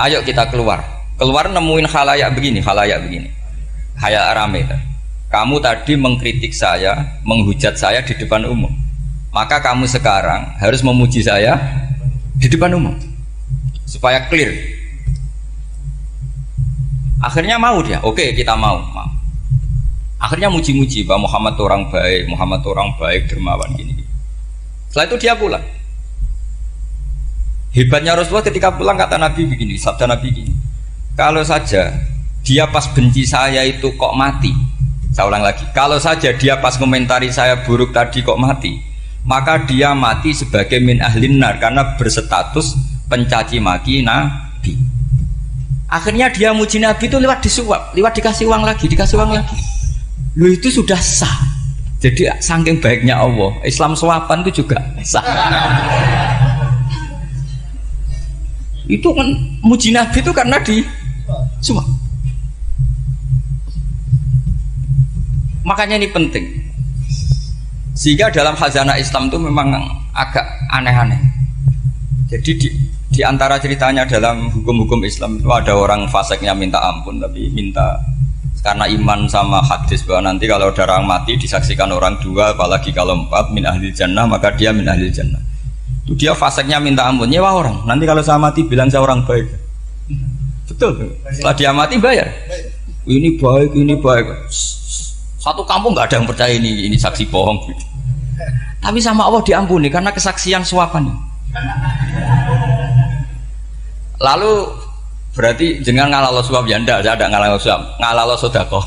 ayo kita keluar. Keluar nemuin khalayak begini. Khalayak rame. Kamu tadi mengkritik saya, menghujat saya di depan umum. Maka kamu sekarang harus memuji saya di depan umum supaya clear. Akhirnya mau dia, oke kita mau. Akhirnya muji-muji bahwa Muhammad orang baik, dermawan gini. Setelah itu dia pulang. Hebatnya Rasulullah ketika pulang kata Nabi begini, sabda Nabi begini, kalau saja dia pas benci saya itu kok mati. Saya ulang lagi, kalau saja dia pas komentari saya buruk tadi kok mati, maka dia mati sebagai min ahlin nar karena berstatus pencaci maki Nabi. Akhirnya dia muji Nabi itu lewat disuap, lewat dikasih uang lagi. Lu itu sudah sah. Jadi saking baiknya Allah, Islam suapan itu juga sah. Itu kan muji Nabi itu karena disuap. Makanya ini penting. Sehingga dalam khazanah Islam itu memang agak aneh-aneh. Jadi di antara ceritanya dalam hukum-hukum Islam itu ada orang fasiknya minta ampun, tapi minta karena iman sama hadis bahwa nanti kalau ada orang mati disaksikan orang dua, apalagi kalau 4 min ahli jannah, maka dia min ahli jannah. Itu dia fasiknya minta ampun, nyewa orang. Nanti kalau saya mati bilang saya orang baik. Betul. Setelah dia mati bayar. Ini baik. Satu kampung nggak ada yang percaya ini saksi bohong gitu. Tapi sama Allah diampuni karena kesaksian suapan. Lalu berarti jangan ngalalo suap ya ndak, saya ada ngalalo suap, ngalalo sedekah.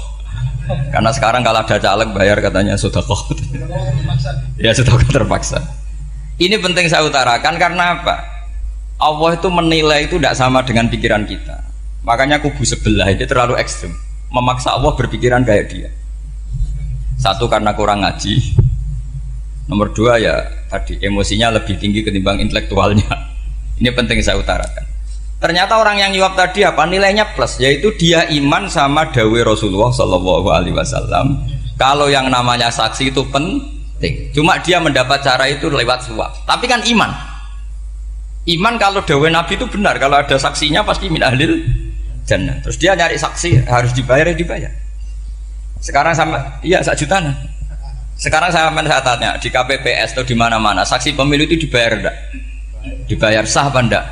Karena sekarang kalau ada caleg bayar katanya sedekah. Ya sedekah terpaksa. Ini penting saya utarakan karena apa? Allah itu menilai itu tidak sama dengan pikiran kita. Makanya kubu sebelah ini terlalu ekstrim, memaksa Allah berpikiran kayak dia. Satu karena kurang ngaji, nomor dua ya tadi emosinya lebih tinggi ketimbang intelektualnya. Ini penting saya utarakan. Ternyata orang yang nyuap tadi apa nilainya plus, yaitu dia iman sama dawe Rasulullah SAW. Kalau yang namanya saksi itu penting, cuma dia mendapat cara itu lewat suap. Tapi kan iman kalau dawe Nabi itu benar, kalau ada saksinya pasti min ahlil jannah. Terus dia nyari saksi harus dibayar. Sekarang sama, iya 1 juta. Sekarang saya tanya di KPPS atau di mana-mana, saksi pemilu itu dibayar enggak? Dibayar sah apa enggak?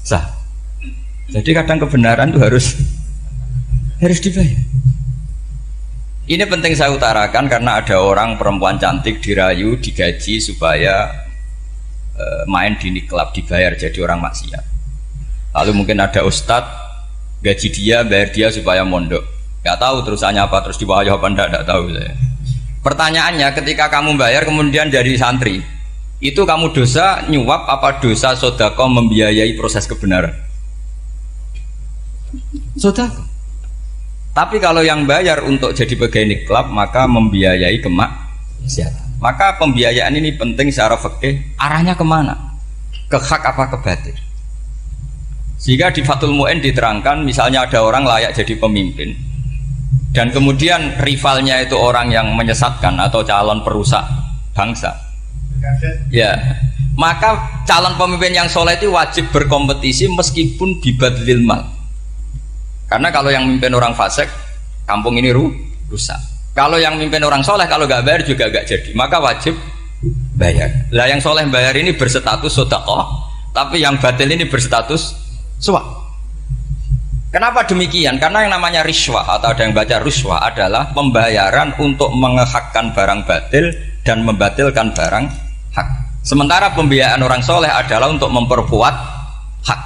Sah. Jadi kadang kebenaran itu harus dibayar. Ini penting saya utarakan karena ada orang perempuan cantik dirayu, digaji supaya main di klub, dibayar jadi orang maksiat. Lalu mungkin ada ustadz gaji dia, bayar dia supaya mondok. Gak tahu terusannya apa, terus dibayar apa enggak tahu saya. Pertanyaannya, ketika kamu bayar kemudian jadi santri, itu kamu dosa nyuap apa dosa sodako membiayai proses kebenaran? Sodako. Tapi kalau yang bayar untuk jadi pegawai klub maka membiayai kemaksiatan. Maka pembiayaan ini penting secara fikih. Arahnya kemana? Ke hak apa ke batil? Sehingga di Fathul Mu'in diterangkan, misalnya ada orang layak jadi pemimpin dan kemudian rivalnya itu orang yang menyesatkan atau calon perusak bangsa, ya maka calon pemimpin yang soleh itu wajib berkompetisi meskipun bibadlil mal. Karena kalau yang mimpin orang fasik, kampung ini rusak. Kalau yang mimpin orang soleh, kalau nggak bayar juga nggak jadi. Maka wajib bayar. Lah yang soleh bayar ini berstatus sedekah, tapi yang batil ini berstatus suap. Kenapa demikian? Karena yang namanya riswah atau ada yang baca ruswah adalah pembayaran untuk mengehakkan barang batil dan membatilkan barang hak. Sementara pembiayaan orang soleh adalah untuk memperkuat hak.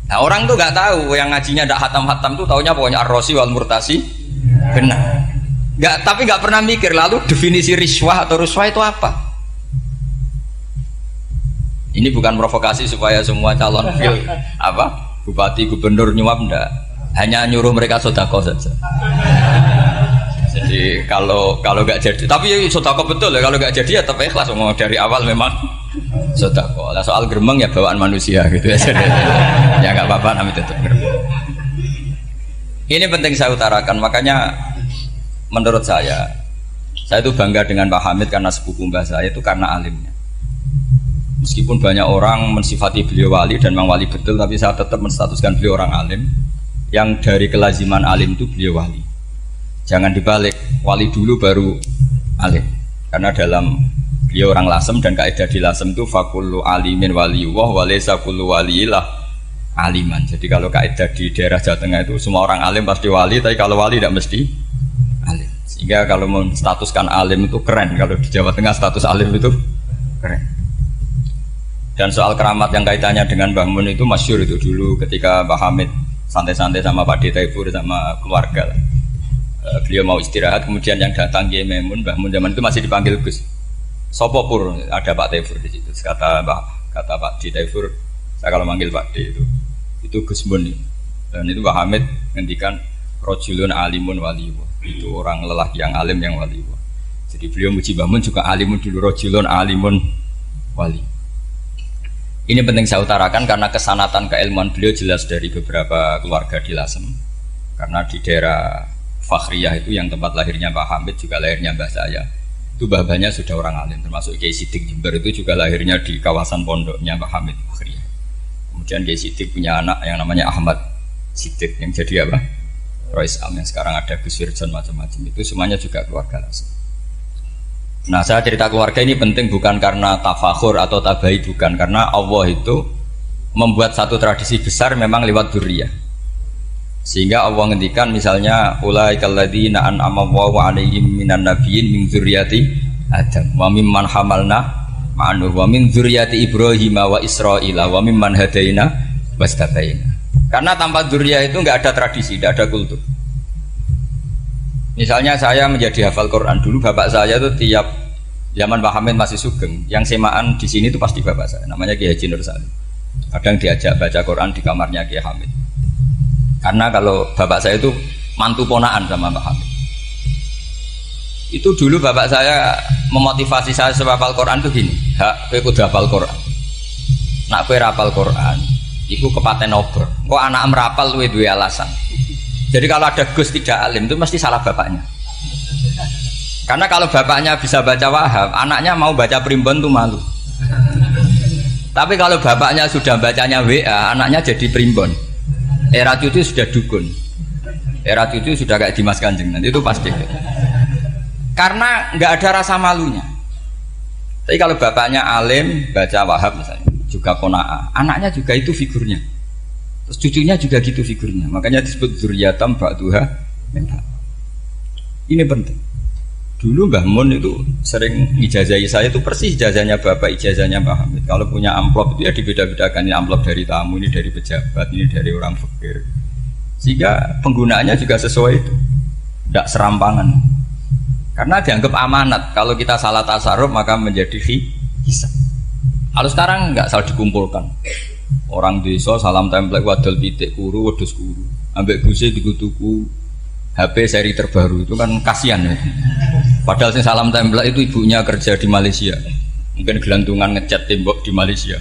Nah orang tuh nggak tahu, yang ngajinya ndak hatam-hatam tuh taunya pokoknya ar-rosi wal murtasi benar. Tapi nggak pernah mikir lalu definisi riswah atau ruswah itu apa. Ini bukan provokasi supaya semua calon bupati gubernur nyuap ndak, hanya nyuruh mereka sedekah saja. Jadi kalau nggak jadi, tapi sedekah betul ya, kalau nggak jadi ya tetap ikhlas, ngomong dari awal memang sedekah. Lah soal gremeng ya bawaan manusia gitu ya. Ya nggak apa-apa namanya tetap gremeng. Ini penting saya utarakan, makanya menurut saya itu bangga dengan Pak Hamid karena sepupu mbah saya itu karena alimnya. Meskipun banyak orang mensifati beliau wali dan memang wali betul, tapi saya tetap menstatuskan beliau orang alim yang dari kelaziman alim itu beliau wali. Jangan dibalik, wali dulu baru alim. Karena dalam beliau orang Lasem dan kaidah di Lasem itu fakullu alimin waliyullah walaysa kullu waliyillah aliman. Jadi kalau kaidah di daerah Jawa Tengah itu semua orang alim pasti wali, tapi kalau wali tidak mesti alim. Sehingga kalau menstatuskan alim itu keren, kalau di Jawa Tengah status alim itu keren. Dan soal keramat yang kaitannya dengan Mbah Mun itu masyhur itu dulu ketika Mbah Hamid santai-santai sama Pak Taifur sama keluarga. Beliau mau istirahat, kemudian yang datang Kiai Maimun, Mbah Mun zaman itu masih dipanggil Gus. Sopo pur, ada Pak Taifur di situ. Kata Pak Taifur, saya kalau manggil Pak D itu Gus Mun. Dan itu Mbah Hamid ngendikan rojulun alimun waliyullah. Itu orang lelaki yang alim yang waliyullah. Jadi beliau muji Mbah Mun juga alimun dulu, rojulun alimun wali. Ini penting saya utarakan karena kesanatan keilmuan beliau jelas dari beberapa keluarga di Lasem. Karena di daerah Fakhriyah itu yang tempat lahirnya Pak Hamid juga lahirnya mbah saya. Itu mbah-mbahnya sudah orang alim, termasuk Kiai Sidik Jember itu juga lahirnya di kawasan pondoknya Pak Hamid Fakhriyah. Kemudian Kiai Sidik punya anak yang namanya Ahmad Sidik yang jadi apa? Rois Am yang sekarang ada Gus Wirjon macam-macam, itu semuanya juga keluarga Lasem. Nah saya cerita keluarga ini penting bukan karena tafakhur atau tabai, bukan, karena Allah itu membuat satu tradisi besar memang lewat dzurriyyah. Sehingga Allah ngendikan misalnya ulaikal ladzina an'ama Allahu 'alaihim minan nabiyyin min dzurriyyati Adam wa mimman hamalna ma'anuh wa min dzurriyyati Ibrahim wa Israila wa mimman hadaina wastabaina. Karena tanpa dzurriyyah itu enggak ada tradisi, enggak ada kultur. Misalnya saya menjadi hafal Quran dulu, bapak saya itu tiap zaman Pak Hamid masih sugeng, yang semaan di sini itu pasti bapak saya, namanya Kiai Haji Nur Salim. Kadang diajak baca Quran di kamarnya Kiai Hamid. Karena kalau bapak saya itu mantu ponaan sama Pak Hamid. Itu dulu bapak saya memotivasi saya supaya hafal Quran itu gini, kowe kudu hafal Quran. Nak kowe hafal Quran, iku kepaten obor. Kok anak merapal luwe duwe alasan. Jadi kalau ada Gus tidak alim itu mesti salah bapaknya. Karena kalau bapaknya bisa baca Wahab, anaknya mau baca primbon tuh malu. Tapi kalau bapaknya sudah bacanya WA, anaknya jadi primbon. Era cucu sudah dukun. Era cucu sudah kayak Dimas Kanjeng, nanti itu pasti. Karena nggak ada rasa malunya. Tapi kalau bapaknya alim, baca Wahab misalnya, juga Qanaah, anaknya juga itu figurnya. Terus cucunya juga gitu figurnya. Makanya disebut dzurriyyatam ba'duha min ba'd. Ini penting. Dulu Mbah Mun itu sering ijazahi saya itu persis ijazahnya bapak, ijazahnya Mbah Hamid. Kalau punya amplop itu ya dibeda-bedakan, ini amplop dari tamu, ini dari pejabat, ini dari orang fakir. Sehingga penggunaannya juga sesuai itu, tidak serampangan. Karena dianggap amanat. Kalau kita salah tasarruf maka menjadi hisab. Kalau sekarang nggak salah dikumpulkan. Orang desa salam template wadol pitik kuru, wedhus kuru. Ambek guse dikutuku HP seri terbaru itu kan kasihan ya. Padahal sing salam template itu ibunya kerja di Malaysia. Mungkin gelantungan ngecat tembok di Malaysia.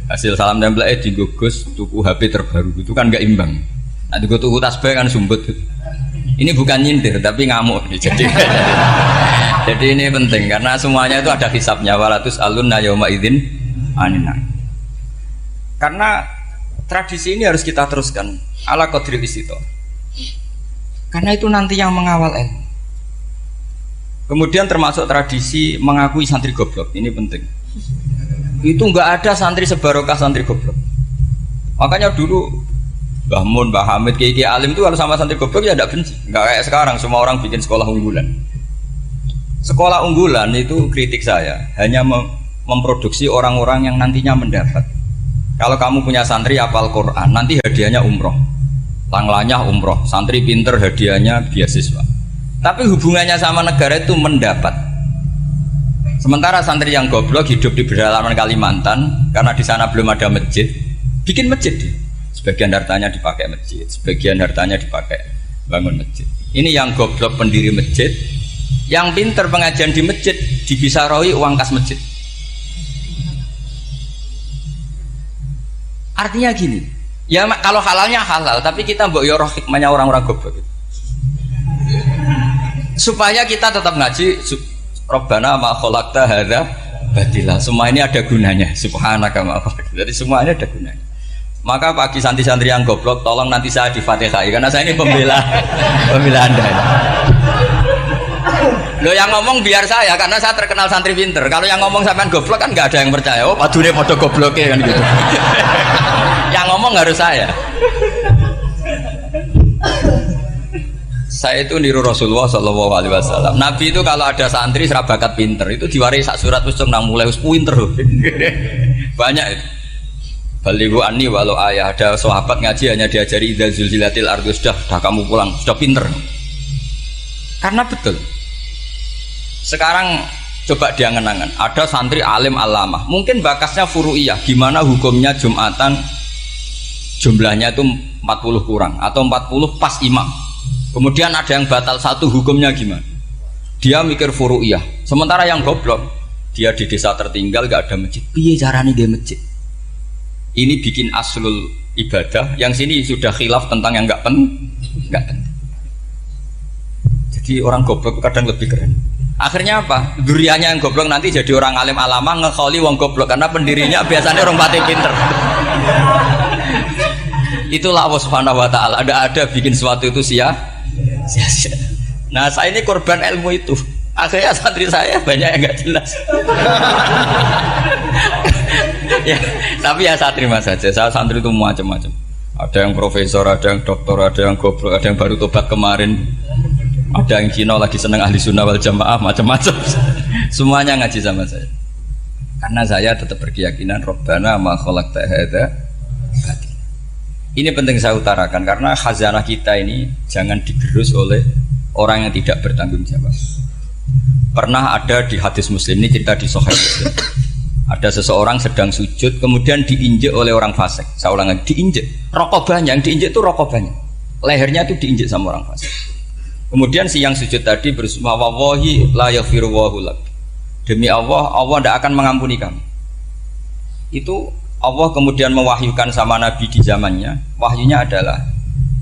Hasil salam template digogos tuku HP terbaru itu kan nggak imbang. Nah tuku tasbih kan sumbut. Ini bukan nyindir tapi ngamuk jadi ini penting karena semuanya itu ada hisabnya. Walatus alunna yauma idzin anina. Karena tradisi ini harus kita teruskan ala qadri istito. Karena itu nanti yang mengawal ilmu. Kemudian termasuk tradisi mengakui santri goblok, ini penting. Itu enggak ada santri sebarokah santri goblok. Makanya dulu Mbah Mun, Mbah Hamid, Kiai alim itu kalau sama santri goblok ya tidak benci. Enggak kayak sekarang semua orang bikin sekolah unggulan. Sekolah unggulan itu kritik saya hanya memproduksi orang-orang yang nantinya mendapat. Kalau kamu punya santri hafal Quran, nanti hadiahnya umroh. Langlanya umroh, santri pinter hadiahnya beasiswa. Tapi hubungannya sama negara itu mendapat. Sementara santri yang goblok hidup di pedalaman Kalimantan karena di sana belum ada masjid, bikin masjid dia. Sebagian hartanya dipakai masjid, sebagian hartanya dipakai bangun masjid. Ini yang goblok pendiri masjid, yang pinter pengajian di masjid dibisaroi uang kas masjid. Artinya gini, ya kalau halalnya halal, tapi kita mbok yo roh hikmahnya orang-orang goblok gitu. Supaya kita tetap ngaji Rabbana ma khalaqta hadza batila. Semua ini ada gunanya. Subhanaka ma khalaqta. Jadi semua ini ada gunanya. Maka bagi santri-santri yang goblok, tolong nanti saya di Fatihai karena saya ini pembela Anda. Lo yang ngomong biar saya karena saya terkenal santri pinter. Kalau yang ngomong sampean goblok kan nggak ada yang percaya. Oh, padune padha gobloknya kan gitu. Yang ngomong harus saya. Saya itu niru Rasulullah Shallallahu Alaihi Wasallam. Nabi itu kalau ada santri serabakat pinter itu diwaris sak surat usung nang mulai pinter. Banyak itu. Balighu anni walau ayah, ada sahabat ngaji hanya diajari idza zulzilatil ardu, sudah kamu pulang, sudah pinter. Karena betul. Sekarang coba diangan-angan, ada santri alim alamah, mungkin bakasnya furu'iyah, gimana hukumnya Jumatan jumlahnya itu 40 kurang atau 40 pas imam. Kemudian ada yang batal satu, hukumnya gimana? Dia mikir furu'iyah. Sementara yang goblok, dia di desa tertinggal gak ada masjid. Piye caranya dia masjid? Ini bikin aslul ibadah, yang sini sudah khilaf tentang yang enggak penting. Jadi orang goblok kadang lebih keren. Akhirnya apa? Duriannya yang goblok nanti jadi orang alim alama ngekholi wong goblok karena pendirinya biasanya orang pati pinter. Itulah Allah Subhanahu wa taala. Ada bikin sesuatu itu sia-sia. Nah, saya ini korban ilmu itu. Akhirnya santri saya banyak yang enggak jelas. Ya, tapi ya saya terima saja. Saya santri itu macam-macam. Ada yang profesor, ada yang doktor, ada yang goblok, ada yang baru tobat kemarin, ada yang Cina lagi seneng ahli sunnah wal jamaah, macam-macam. Semuanya ngaji sama saya. Karena saya tetap berkeyakinan Rabbana ma khalaqta hadza batil. Ini penting saya utarakan karena khazanah kita ini jangan digerus oleh orang yang tidak bertanggung jawab. Pernah ada di hadis Muslim, ini cerita di Sahih Muslim. Ada seseorang sedang sujud, kemudian diinjek oleh orang fasik. Saya ulang lagi, diinjek. Rokobahnya, yang diinjek itu rokobahnya. Lehernya itu diinjek sama orang fasik. Kemudian si yang sujud tadi bersumpah, wallahi la yaghfiru wallahu lak. Demi Allah, Allah tidak akan mengampuni kamu. Itu Allah kemudian mewahyukan sama Nabi di zamannya. Wahyunya adalah,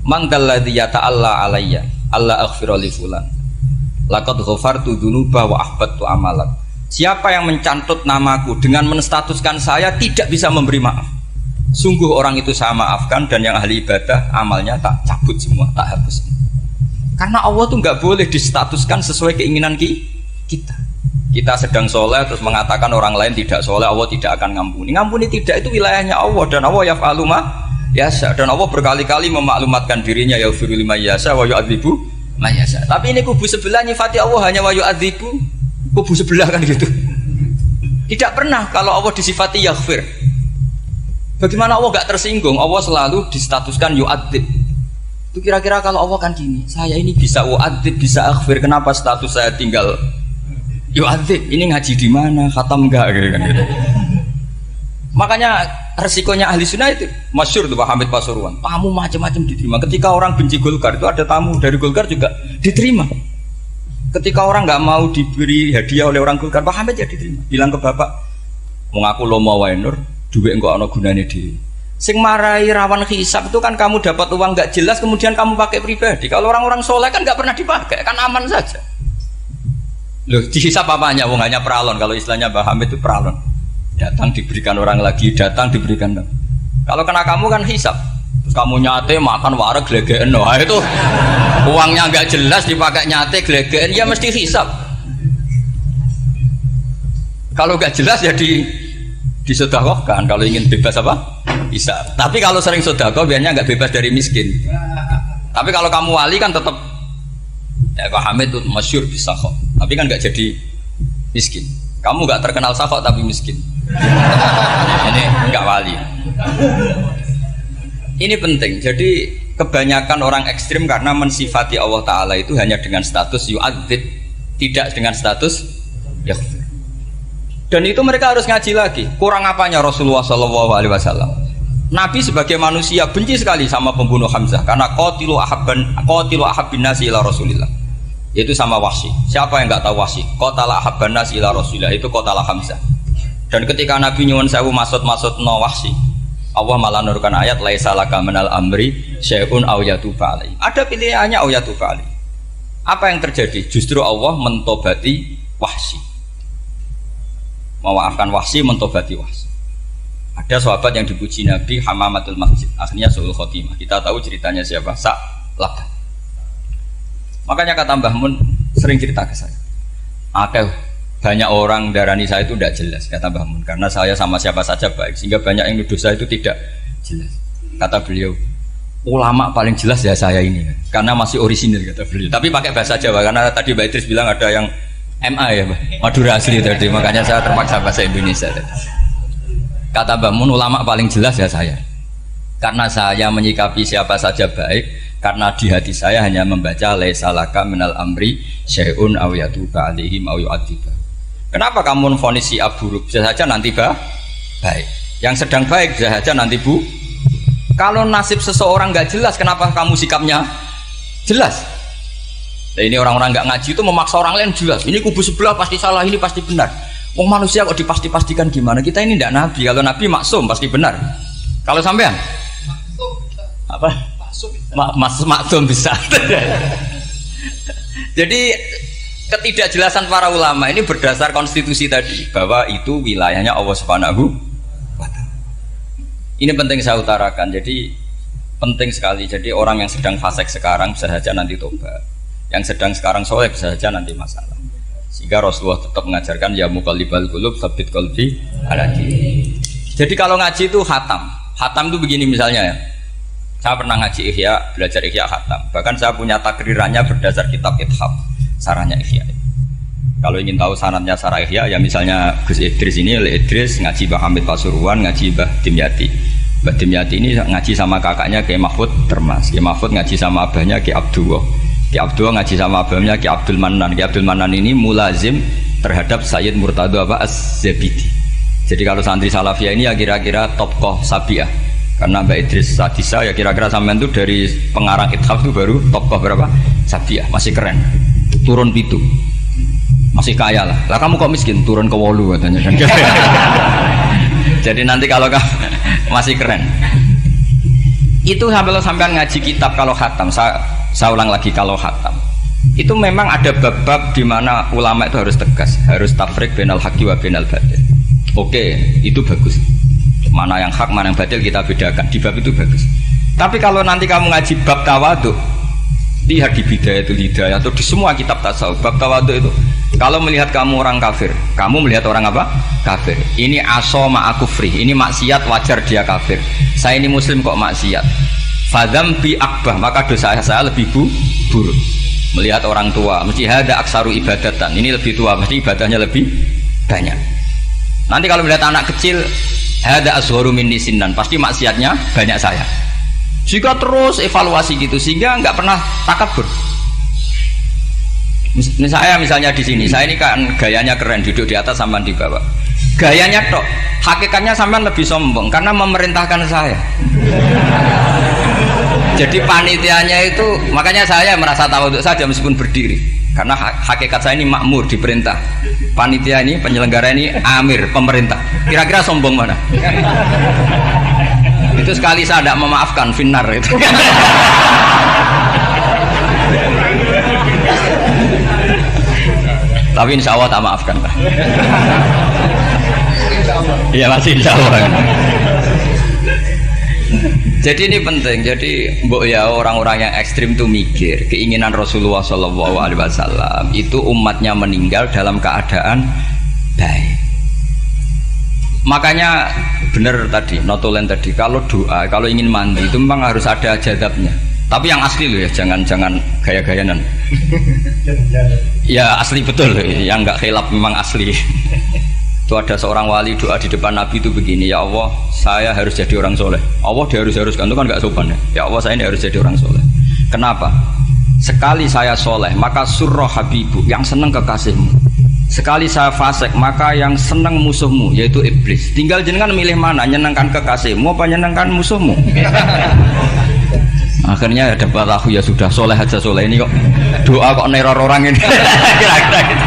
man dalladzi yata'alla alayya, alla aghfira li fulan. Laqad ghafartu dzunuba wa ahbattu amalak. Siapa yang mencantut namaku dengan menstatuskan saya tidak bisa memberi maaf, Sungguh orang itu saya maafkan dan yang ahli ibadah amalnya tak cabut semua, tak hapus. Karena Allah tuh nggak boleh distatuskan sesuai keinginan kita. Kita sedang soleh terus mengatakan orang lain tidak soleh, Allah tidak akan ngampuni. Ngampuni tidak, itu wilayahnya Allah, dan Allah yaf'alu ma yasha, dan Allah berkali-kali memaklumatkan dirinya yaghfiru liman yasha wa yu'adzibu man yasha. Tapi ini kubu sebelah nyifati Allah hanya wa yu'adzibu, kubu sebelah kan gitu. Tidak pernah kalau Allah disifati yaghfir. Bagaimana Allah gak tersinggung? Allah selalu distatuskan yu'adzib. Itu kira-kira kalau Allah kan gini, saya ini bisa yu'adzib, bisa aghfir, kenapa status saya tinggal yu'adzib? Ini ngaji di mana? Khatam enggak gitu kan gitu. Makanya resikonya ahli sunnah itu masyhur tuh Pak Hamid Pasuruan. Tamu macam-macam diterima. Ketika orang benci Golkar itu ada tamu dari Golkar juga diterima. Ketika orang nggak mau diberi hadiah oleh orang Golkar, Pak Hamid ya diterima. Bilang ke bapak, mengaku lomo wae nur, duit enggak ana gunane dhewe. Sing marai rawan hisab itu kan kamu dapat uang nggak jelas kemudian kamu pakai pribadi. Kalau orang-orang soleh kan nggak pernah dipakai, kan aman saja. Loh, dihisab apanya? Wong hanya peralon. Kalau istilahnya Mbah Hamid itu peralon. Datang diberikan orang lagi, datang diberikan. Kalau kena kamu kan hisab. Terus kamu nyate makan wareg glegeken. Nah, itu uangnya nggak jelas dipakai nyate glegeken, ya mesti hisab. Kalau nggak jelas ya disedekahkan. Kalau ingin bebas apa? Hisab. Tapi kalau sering sedekah biasanya nggak bebas dari miskin. Tapi kalau kamu wali kan tetap ya Pak Hamid itu masyhur bisa kok. Tapi kan nggak jadi miskin. Kamu nggak terkenal sakok tapi miskin. Ini nggak wali. Ini penting. Jadi kebanyakan orang ekstrim karena mensifati Allah Taala itu hanya dengan status yu'adzib, tidak dengan status yaghfir. Dan itu mereka harus ngaji lagi. Kurang apanya Rasulullah SAW? Nabi sebagai manusia benci sekali sama pembunuh Hamzah karena qatilu ahabbin nasi ila Rasulillah. Itu sama Wahsy. Siapa yang nggak tahu Wahsy? Qatala ahabban nas ila Rasulillah, itu qatala Hamzah. Dan ketika Nabi nyuwun sewu maksud no Wahsy, Allah malah nurkan ayat laisa laka minal amri syai'un aw yatuba alaihi. Ada pilihannya aw yatuba alaihi. Apa yang terjadi? Justru Allah mentobati Wahsy. Memaafkan Wahsy, mentobati Wahsy. Ada sahabat yang dipuji Nabi Hamamatul Masjid, akhirnya suul khotimah. Kita tahu ceritanya siapa? Sa'labah. Makanya kata Mbah Mun sering cerita ke saya, banyak orang darani saya itu tidak jelas, kata Mbah Mun, karena saya sama siapa saja baik, sehingga banyak yang nuduh saya itu tidak jelas. Kata beliau, ulama paling jelas ya saya ini, karena masih orisinil, kata beliau. Tapi pakai bahasa Jawa, karena tadi Mbak Idris bilang ada yang MA ya, Madura asli tadi, makanya saya terpaksa bahasa Indonesia tadi. Kata Mbah Mun, ulama paling jelas ya saya, karena saya menyikapi siapa saja baik. Karena di hati saya hanya membaca laisa laka minal amri syai'un aw yatuba alaihim aw yu'adziba. Kenapa kamu memvonis si buruk? Bisa saja nanti baik. Yang sedang baik bisa saja nanti bu. Kalau nasib seseorang nggak jelas, kenapa kamu sikapnya jelas? Nah, ini orang-orang nggak ngaji itu memaksa orang lain jelas. Ini kubu sebelah pasti salah, ini pasti benar. Wong manusia kok dipasti-pastikan gimana? Kita ini tidak nabi. Kalau nabi maksum pasti benar. Kalau sampean apa? Maksum bisa. Jadi ketidakjelasan para ulama ini berdasar konstitusi tadi bahwa itu wilayahnya Allah Subhanahu wa Ta'ala. Ini penting saya utarakan. Jadi penting sekali. Jadi orang yang sedang fasik sekarang bisa saja nanti tobat. Yang sedang sekarang soleh bisa saja nanti masalah. Sehingga Rasulullah tetap mengajarkan ya muqallibal qulub tsabbit qalbi ala dinik. Jadi kalau ngaji itu khatam. Khatam itu begini misalnya ya. Saya pernah ngaji Ihya, belajar Ihya khatam. Bahkan saya punya takrirannya berdasar kitab Ithaf, sarahnya Ihya. Kalau ingin tahu sanadnya sarah Ihya, ya misalnya Gus Idris ini, Idris ngaji Mbah Hamid Pasuruan, ngaji Mbah Dimyati. Mbah Dimyati ini ngaji sama kakaknya Kiai Mahfud Termas. Kiai Mahfud ngaji sama abahnya Kiai Abdullah. Kiai Abdullah ngaji sama abahnya Kiai Abdul Manan. Kiai Abdul Manan ini mulazim terhadap Sayyid Murtado Az-Zabidi. Jadi kalau santri Salafiyah ini ya kira-kira tokoh Sabiah. Karena Mbak Idris Sadisa ya kira-kira sampean itu dari pengarang Ithaf itu baru tokoh berapa? Sabiah, masih keren. Turun pitu. Masih kaya lah. Lah kamu kok miskin? Turun ke 8 katanya kan. Jadi nanti kalau masih keren. Itu sampean ngaji kitab kalau khatam. Saya ulang lagi kalau khatam. Itu memang ada bab-bab di mana ulama itu harus tegas, harus tafriq bainal haqqi wa bainal batil. Oke, itu bagus. Mana yang hak, mana yang batil kita bedakan. Di bab itu bagus. Tapi kalau nanti kamu ngaji bab tawadhu, lihat di Bidayatul Hidayah atau di semua kitab tasawuf, bab tawadhu itu, kalau melihat kamu orang kafir, kamu melihat orang apa? Kafir. Ini aso ma'akufri, ini maksiat wajar dia kafir. Saya ini muslim kok maksiat. Fadzambi akbah, maka dosa saya lebih buruk. Melihat orang tua, mesti hada aksaru ibadatan, ini lebih tua, mesti ibadahnya lebih banyak. Nanti kalau melihat anak kecil, hada asgharu minni sinnan, pasti maksiatnya banyak saya. Jika terus evaluasi gitu, sehingga nggak pernah takabur. Saya misalnya di sini, saya ini kan gayanya keren, duduk di atas sampean di bawah. Gayanya tok, hakikatnya sampean lebih sombong karena memerintahkan saya. Jadi panitianya itu, makanya saya merasa tawadhu saja meskipun berdiri, karena hakikat saya ini makmur, diperintah. Panitia ini, penyelenggara ini amir, pemerintah. Kira-kira sombong mana? Itu sekali saya tidak memaafkan, finnar itu. Tapi insya Allah tak maafkan lah. Iya masih insya Allah. Jadi ini penting. Jadi mbok ya orang-orang yang ekstrim tuh mikir keinginan Rasulullah SAW itu umatnya meninggal dalam keadaan baik. Makanya benar tadi, notulen tadi, kalau doa, kalau ingin mandi itu memang harus ada jadabnya. Tapi yang asli loh ya, jangan gaya-gayanan. Ya asli betul, yang nggak khilaf memang asli. Itu ada seorang wali doa di depan Nabi itu begini, ya Allah, saya harus jadi orang soleh. Allah diharuskan, itu kan nggak sopan ya. Ya Allah, saya ini harus jadi orang soleh. Kenapa? Sekali saya soleh, maka surroh habibu, yang seneng kekasihmu. Sekali saya fasik, maka yang seneng musuhmu, yaitu iblis. Tinggal jenengan milih mana, nyenengkan kekasihmu apa nyenengkan musuhmu. Akhirnya ada batahu, ya sudah soleh aja, soleh ini kok doa kok neror orang ini. Kira-kira gitu.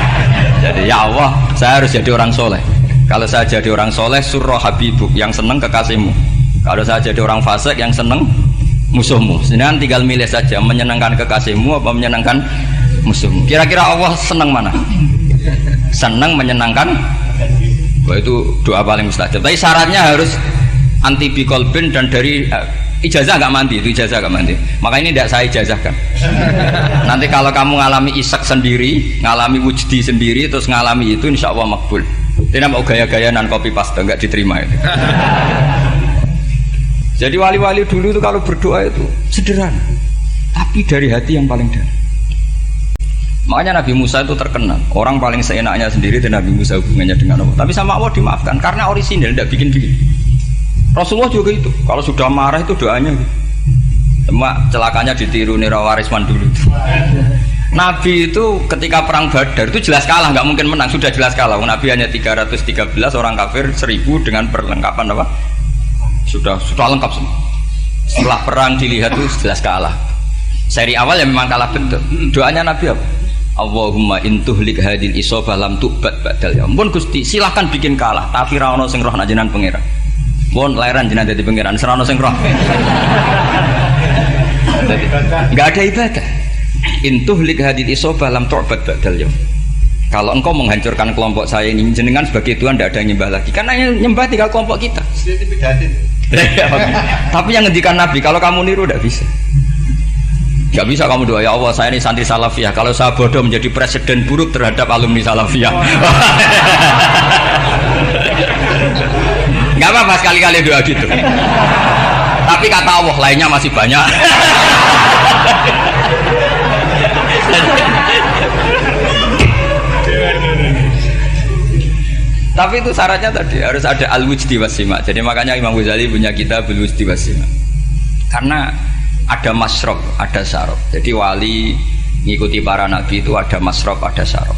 Jadi ya Allah, saya harus jadi orang soleh. Kalau saya jadi orang soleh, surroh habibuk, yang seneng kekasihmu. Kalau saya jadi orang fasik, yang seneng musuhmu. Sedangkan tinggal milih saja, menyenangkan kekasihmu apa menyenangkan musuhmu. Kira-kira Allah seneng mana? Seneng menyenangkan. Wah, itu doa paling mustajab. Tapi syaratnya harus anti bikolbin dan dari ijazah nggak mandi, itu ijazah nggak mandi. Maka ini tidak saya ijazahkan. Nanti kalau kamu ngalami isak sendiri, ngalami wujdi sendiri, terus ngalami itu, insya Allah makbul. Tidak mau gaya-gayaan copy paste, nggak diterima itu. Jadi wali-wali dulu itu kalau berdoa itu sederhana, tapi dari hati yang paling dalam. Makanya Nabi Musa itu terkenal, orang paling seenaknya sendiri dan Nabi Musa hubungannya dengan Allah. Tapi sama Allah dimaafkan karena orisinil, tidak bikin-bikin. Rasulullah juga itu, kalau sudah marah itu doanya gitu. Cuma celakanya ditiru Nira Warisman dulu. Nabi itu ketika perang Badar itu jelas kalah, nggak mungkin menang, sudah jelas kalah. Nabi hanya 313, orang kafir 1000 dengan perlengkapan apa? Sudah lengkap semua. Setelah perang dilihat itu jelas kalah. Seri awal ya memang kalah betul. Doanya Nabi apa? Allahumma intuhlik hadil isobah lam tu'bad badal ya. Ampun Gusti, silahkan bikin kalah, tapi ra ono sing roh najenan pangeran. Bon lairan jenengan dadi pangeran, serana sing roh. Enggak ada ibadah. Intuhlik hadil isobah lam tu'bad badal ya. Kalau engkau menghancurkan kelompok saya ini, jenengan sebagai Tuhan tidak ada yang nyembah lagi. Karena yang nyembah tinggal kelompok kita. Tapi yang ngendikan Nabi, kalau kamu niru tidak bisa. Gak bisa kamu doa, ya Allah saya ini santri salafiyah, kalau saya bodoh menjadi presiden buruk terhadap alumni salafiyah. Gak apa-apa sekali-kali doa gitu. Tapi kata Allah lainnya masih banyak. Tapi itu syaratnya tadi harus ada al-wujdi was-sima. Jadi makanya Imam Ghazali punya kitab al-wujdi was-sima. Karena ada masrob, ada syarab. Jadi wali ngikuti para nabi itu ada masrob, ada syarab.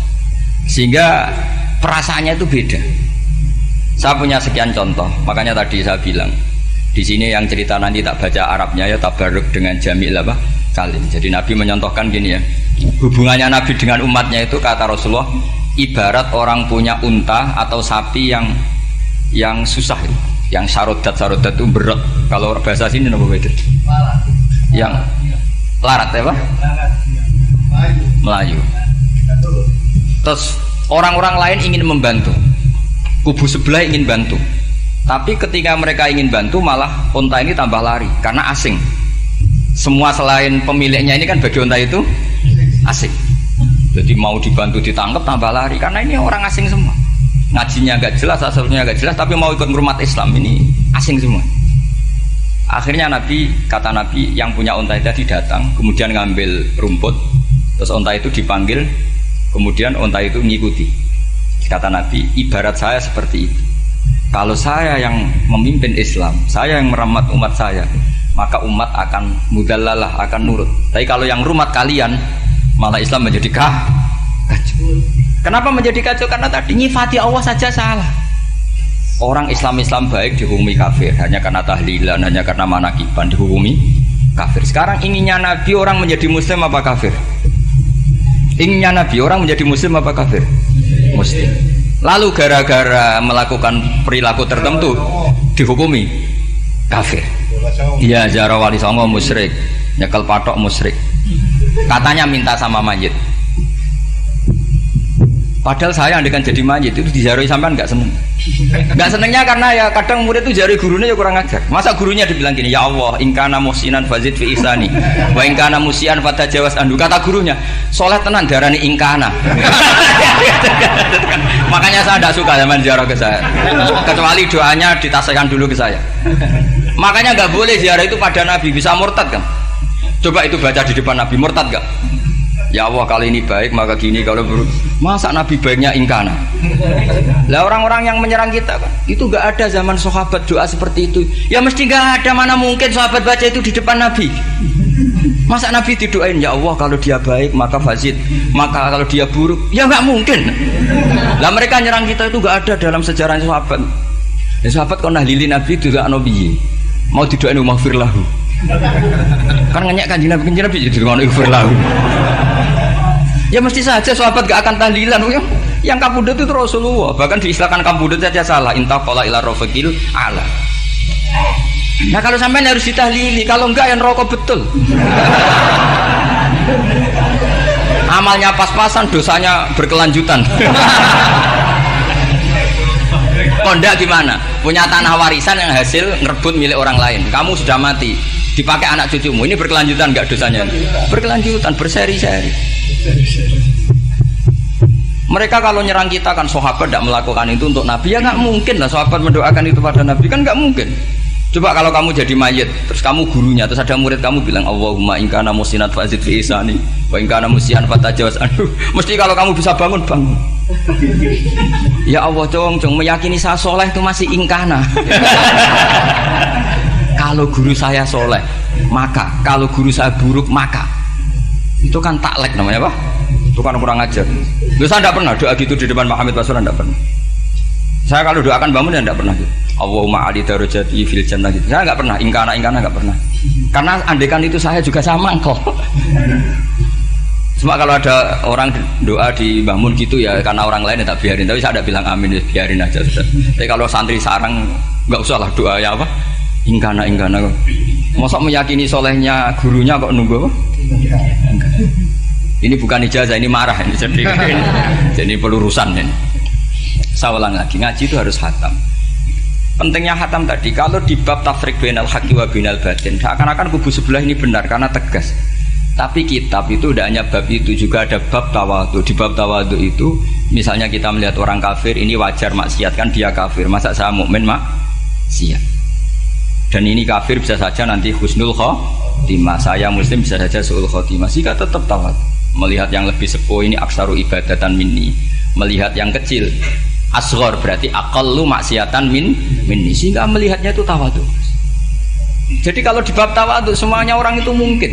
Sehingga perasaannya itu beda. Saya punya sekian contoh. Makanya tadi saya bilang di sini yang cerita nanti tak baca Arabnya ya tabarruk dengan jamil apa kalim. Jadi Nabi menyontohkan gini ya. Hubungannya Nabi dengan umatnya itu kata Rasulullah ibarat orang punya unta atau sapi yang susah, yang sarodat itu berat. Kalau bahasa sini apa beda? Yang larat ya Pak? Melayu. Terus orang-orang lain ingin membantu, kubu sebelah ingin bantu, Tapi ketika mereka ingin bantu malah unta ini tambah lari karena asing. Semua selain pemiliknya ini kan bagi unta itu asing. Jadi mau dibantu ditangkap tambah lari karena ini orang asing semua. Ngajinya agak jelas, asalnya agak jelas, tapi mau ikut ngurumat Islam ini asing semua. Akhirnya kata Nabi yang punya unta tadi datang, kemudian ngambil rumput, terus unta itu dipanggil, kemudian unta itu mengikuti. Kata Nabi, ibarat saya seperti itu. Kalau saya yang memimpin Islam, saya yang merawat umat saya, maka umat akan mudallalah, akan nurut. Tapi kalau yang rumat kalian, malah Islam menjadi kacau. Kenapa menjadi kacau? Karena tadi nyifati Allah saja salah. Orang Islam baik dihukumi kafir hanya karena tahlilan, hanya karena manakiban dihukumi kafir. Sekarang inginnya Nabi orang menjadi muslim apa kafir? Inginnya Nabi orang menjadi muslim apa kafir? Muslim. Lalu gara-gara melakukan perilaku tertentu dihukumi kafir. Iya, ziarah wali songo musyrik, nyekel patok musyrik. Katanya minta sama mayit. Padahal saya andekan jadi mayit itu diziarahi sampean nggak seneng. Nggak senengnya karena ya kadang murid itu jari gurunya ya kurang ajar. Masa gurunya dibilang gini, ya Allah, ingkana muhsinan fazid fi ihsani, wa ingkana musian fatajawas andu. Kata gurunya, soleh tenan darani ingkana. Makanya saya tidak suka zaman ziarah ke saya. Kecuali doanya ditasihkan dulu ke saya. Makanya nggak boleh ziarah itu pada Nabi, bisa murtad kan? Coba itu baca di depan Nabi, murtad gak? Ya Allah, kali ini baik maka gini, kalau buruk. Masa Nabi baiknya ingkana? Lah orang-orang yang menyerang kita kan, itu gak ada zaman sahabat doa seperti itu. Ya mesti gak ada, mana mungkin sahabat baca itu di depan Nabi. Masa Nabi didoain, ya Allah kalau dia baik maka fazid, maka kalau dia buruk, ya gak mungkin. Lah mereka nyerang kita itu gak ada dalam sejarah sahabat. Ya sahabat kok nahlilin Nabi itu gak nabi, mau didoain maghfir lahu. Kan ngenyak kanjeng Nabi jadi ngono ighfir lahu. Ya mesti saja sahabat gak akan tahlilan. Yang kabudut itu Rasulullah, bahkan diistilahkan kabudut saja salah. Intaqala ila rafiqil ala. Nah kalau sampai harus ditahlili, kalau enggak yang rokok betul. Amalnya pas-pasan, dosanya berkelanjutan. Kondak gimana? Punya tanah warisan yang hasil ngerebut milik orang lain. Kamu sudah mati, dipakai anak cucumu, ini berkelanjutan nggak dosanya? Berkelanjutan, berseri-seri. Mereka kalau nyerang kita kan sahabat tidak melakukan itu untuk Nabi, ya nggak mungkin lah sahabat mendoakan itu pada Nabi, kan nggak mungkin. Coba kalau kamu jadi mayit, terus kamu gurunya, terus ada murid kamu bilang Allahumma ingkana musinat fazid fi ihsani wa ingkana musian fatajawaz anhu. Mesti kalau kamu bisa bangun. Ya Allah, cong meyakini saya soleh itu masih ingkana. Kalau guru saya soleh, maka kalau guru saya buruk, maka itu kan taklek namanya, Pak. Itu kan kurang ajar. Saya tidak pernah doa gitu di depan Muhammad Rasulullah, tidak pernah. Saya kalau doakan bangun ya tidak pernah gitu. Allahumma ali darajati fil jannah gitu. Saya nggak pernah, ingkana nggak pernah. Karena andekan itu saya juga sama kok. Cuma kalau ada orang doa di bangun gitu ya karena orang lain ya tak biarin. Tapi saya tidak bilang amin, ya biarin aja sudah. Tapi kalau santri sarang nggak usah lah doa ya apa? Ingkana kok. Masa meyakini solehnya gurunya kok nunggu apa? Ini bukan ijazah, ini marah ini. Jadi pelurusan ini. Saya ulang lagi, ngaji itu harus khatam. Pentingnya khatam tadi, kalau di bab tafriq bainal haqqi wa bainal batin, seakan-akan kubu sebelah ini benar karena tegas. Tapi kitab itu tidak hanya bab itu, juga ada bab tawadhu. Di bab tawadhu itu, misalnya kita melihat orang kafir, ini wajar maksiat kan dia kafir. Masa saya mukmin maksiat? Dan ini kafir bisa saja nanti husnul khotimah, saya muslim bisa saja su'ul khotimah. Jika tetap tawadhu, melihat yang lebih sepuh ini aksaru ibadatan minni, melihat yang kecil asghar berarti aqallu maksiatan minni, sehingga melihatnya itu tawadhu. Jadi kalau di bab tawadhu semuanya orang itu mungkin.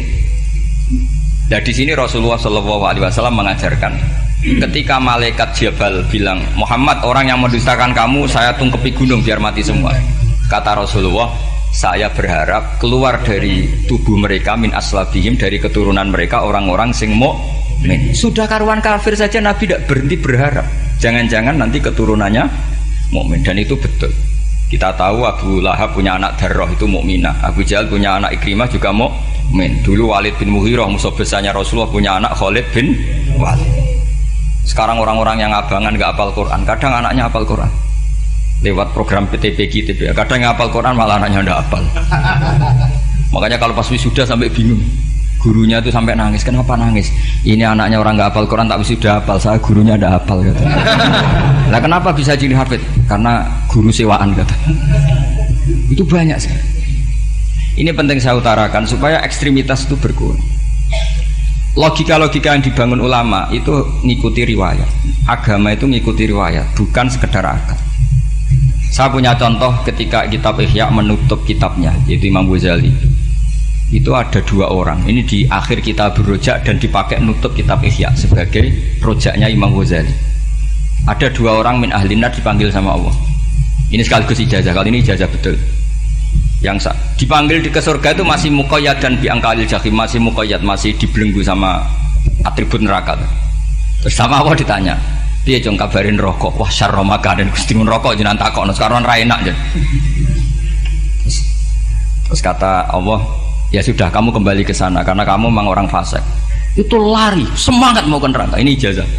Nah di sini Rasulullah SAW mengajarkan, ketika malaikat Jabal bilang, Muhammad, orang yang mendustakan kamu saya tungkepi gunung biar mati semua. Kata Rasulullah, saya berharap keluar dari tubuh mereka min aslabihim, dari keturunan mereka orang-orang sing mukmin. Sudah karuan kafir saja Nabi tidak berhenti berharap, jangan-jangan nanti keturunannya mukmin. Dan itu betul. Kita tahu Abu Lahab punya anak Darrah itu mukminah, Abu Jahal punya anak Ikrimah juga mukmin. Dulu Walid bin Mughirah musuh besarnya Rasulullah punya anak Khalid bin Walid. Sekarang orang-orang yang abangan gak hafal Quran, kadang anaknya hafal Quran. lewat program PTPQ, TPA. Kadang ngapal Quran malah anaknya ndak hafal. Makanya kalau pas wisuda sampai bingung. Gurunya itu sampai nangis. Kenapa nangis? Ini anaknya orang nggak hafal Quran tak wisuda hafal, saya gurunya ndak hafal kata. Lah kenapa bisa jadi hafid? Karena guru sewaan kata. Itu banyak sekali. Ini penting saya utarakan supaya ekstremitas itu berkurang. Logika-logika yang dibangun ulama itu ngikuti riwayat. Agama itu ngikuti riwayat, bukan sekedar akal. Saya punya contoh ketika kitab Ihya menutup kitabnya, yaitu Imam Ghazali. Itu ada dua orang. Ini di akhir kitab Rojak dan dipakai nutup kitab Ihya sebagai rojaknya Imam Ghazali. Ada dua orang min ahli nar dipanggil sama Allah. Ini sekaligus ijazah, kali ini ijazah betul. Yang dipanggil ke surga itu masih muqayyad dan biangkalil jahim, masih muqayyad, masih dibelenggu sama atribut neraka. Terus sama Allah ditanya, dia jong kabarin rokok, wah syarra makanan Gusti mun rokok jenengan takokno sekarang ra enak jen. Terus kata Allah, ya sudah kamu kembali ke sana karena kamu memang orang fasik. Itu lari, semangat mau ke neraka. Ini ijazah.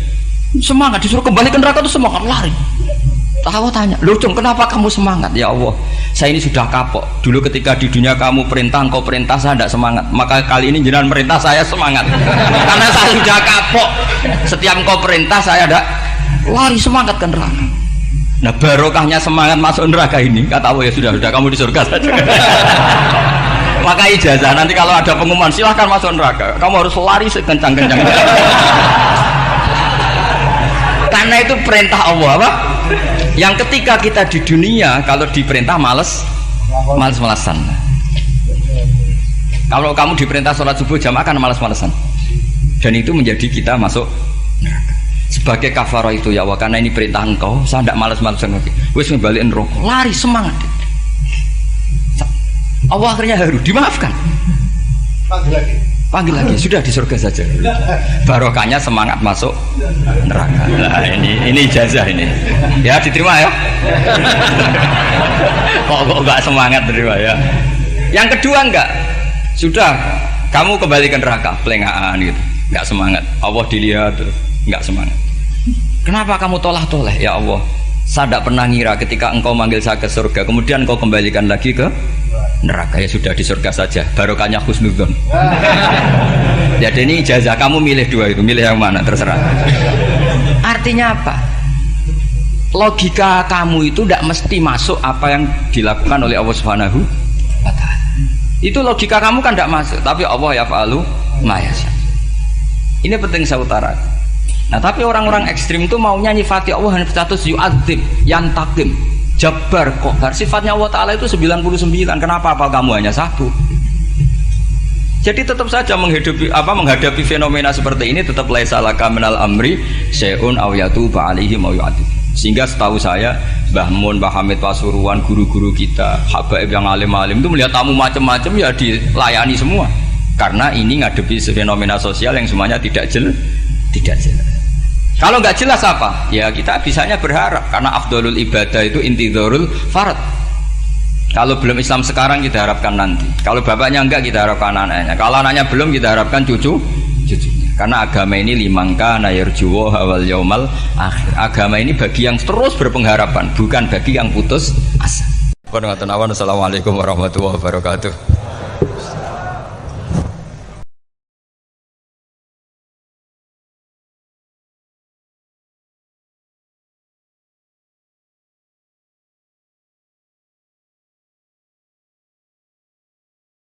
Semangat disuruh kembali ke neraka itu semangat lari. Allah tanya, "Loh, Jong, kenapa kamu semangat?" Ya Allah, saya ini sudah kapok. Dulu ketika di dunia kamu perintah, engkau perintah, saya tidak semangat. Maka kali ini jenengan perintah saya semangat. Karena saya sudah kapok. Setiap engkau perintah saya ada lari semangat ke neraka. Nah barokahnya semangat masuk neraka ini, kata Allah, ya sudah kamu di surga saja. Maka ijazah nanti kalau ada pengumuman silahkan masuk neraka, kamu harus lari sekencang-kencangnya. Karena itu perintah Allah apa? Yang ketika kita di dunia kalau diperintah males-malesan. Kalau kamu diperintah sholat subuh jamaah kan males-malesan. Dan itu menjadi kita masuk neraka. Sebagai kafarah itu ya Allah, karena ini perintah engkau, saya tidak males-malesan lagi. Wis ngebalikin rokok, lari semangat. Allah akhirnya haru, dimaafkan. Panggil lagi, sudah di surga saja. Barokahnya semangat masuk neraka. Nah, ini ijazah ini. Ya diterima ya. Kok enggak semangat terima ya. Yang kedua enggak. Sudah, kamu kembali ke neraka, pelengahan gitu. Enggak semangat. Allah dilihat terus enggak semangat. Kenapa kamu tolah-toleh? Ya Allah, saya tidak pernah ngira ketika engkau manggil saya ke surga, kemudian engkau kembalikan lagi ke neraka. Ya sudah di surga saja, barokahnya husnudzon. Jadi ini ijazah, kamu milih dua itu, milih yang mana terserah. Artinya apa? Logika kamu itu tidak mesti masuk apa yang dilakukan oleh Allah Subhanahu wa Ta'ala. Itu logika kamu kan tidak masuk, tapi Allah yaf'alu ma yasha. Ini penting saya utarakan. Nah tapi orang-orang ekstrim itu maunya nyifati Allah hanya status yu'adzib, yantakim, Jabbar, Qahar. Sifatnya Allah Ta'ala itu 99. Kenapa apa kamu hanya satu? Jadi tetap saja menghadapi fenomena seperti ini tetap laisa laka minal amri syai'un aw yatuba alaihi ma yu'adzib. Sehingga setahu saya Mbah Mun, Mbah Hamid Pasuruan, guru-guru kita, habaib yang alim-alim itu melihat tamu macam-macam ya dilayani semua. Karena ini ngadepi fenomena sosial yang semuanya tidak jelas. Kalau nggak jelas apa? Ya kita bisanya berharap karena afdolul ibadah itu intidharul farad. Kalau belum Islam sekarang kita harapkan nanti. Kalau bapaknya enggak kita harapkan anaknya. Kalau anaknya belum kita harapkan cucunya. Karena agama ini limangka nayarjuwa wal yaumal akhir. Agama ini bagi yang terus berpengharapan, bukan bagi yang putus asa. Assalamualaikum warahmatullahi wabarakatuh.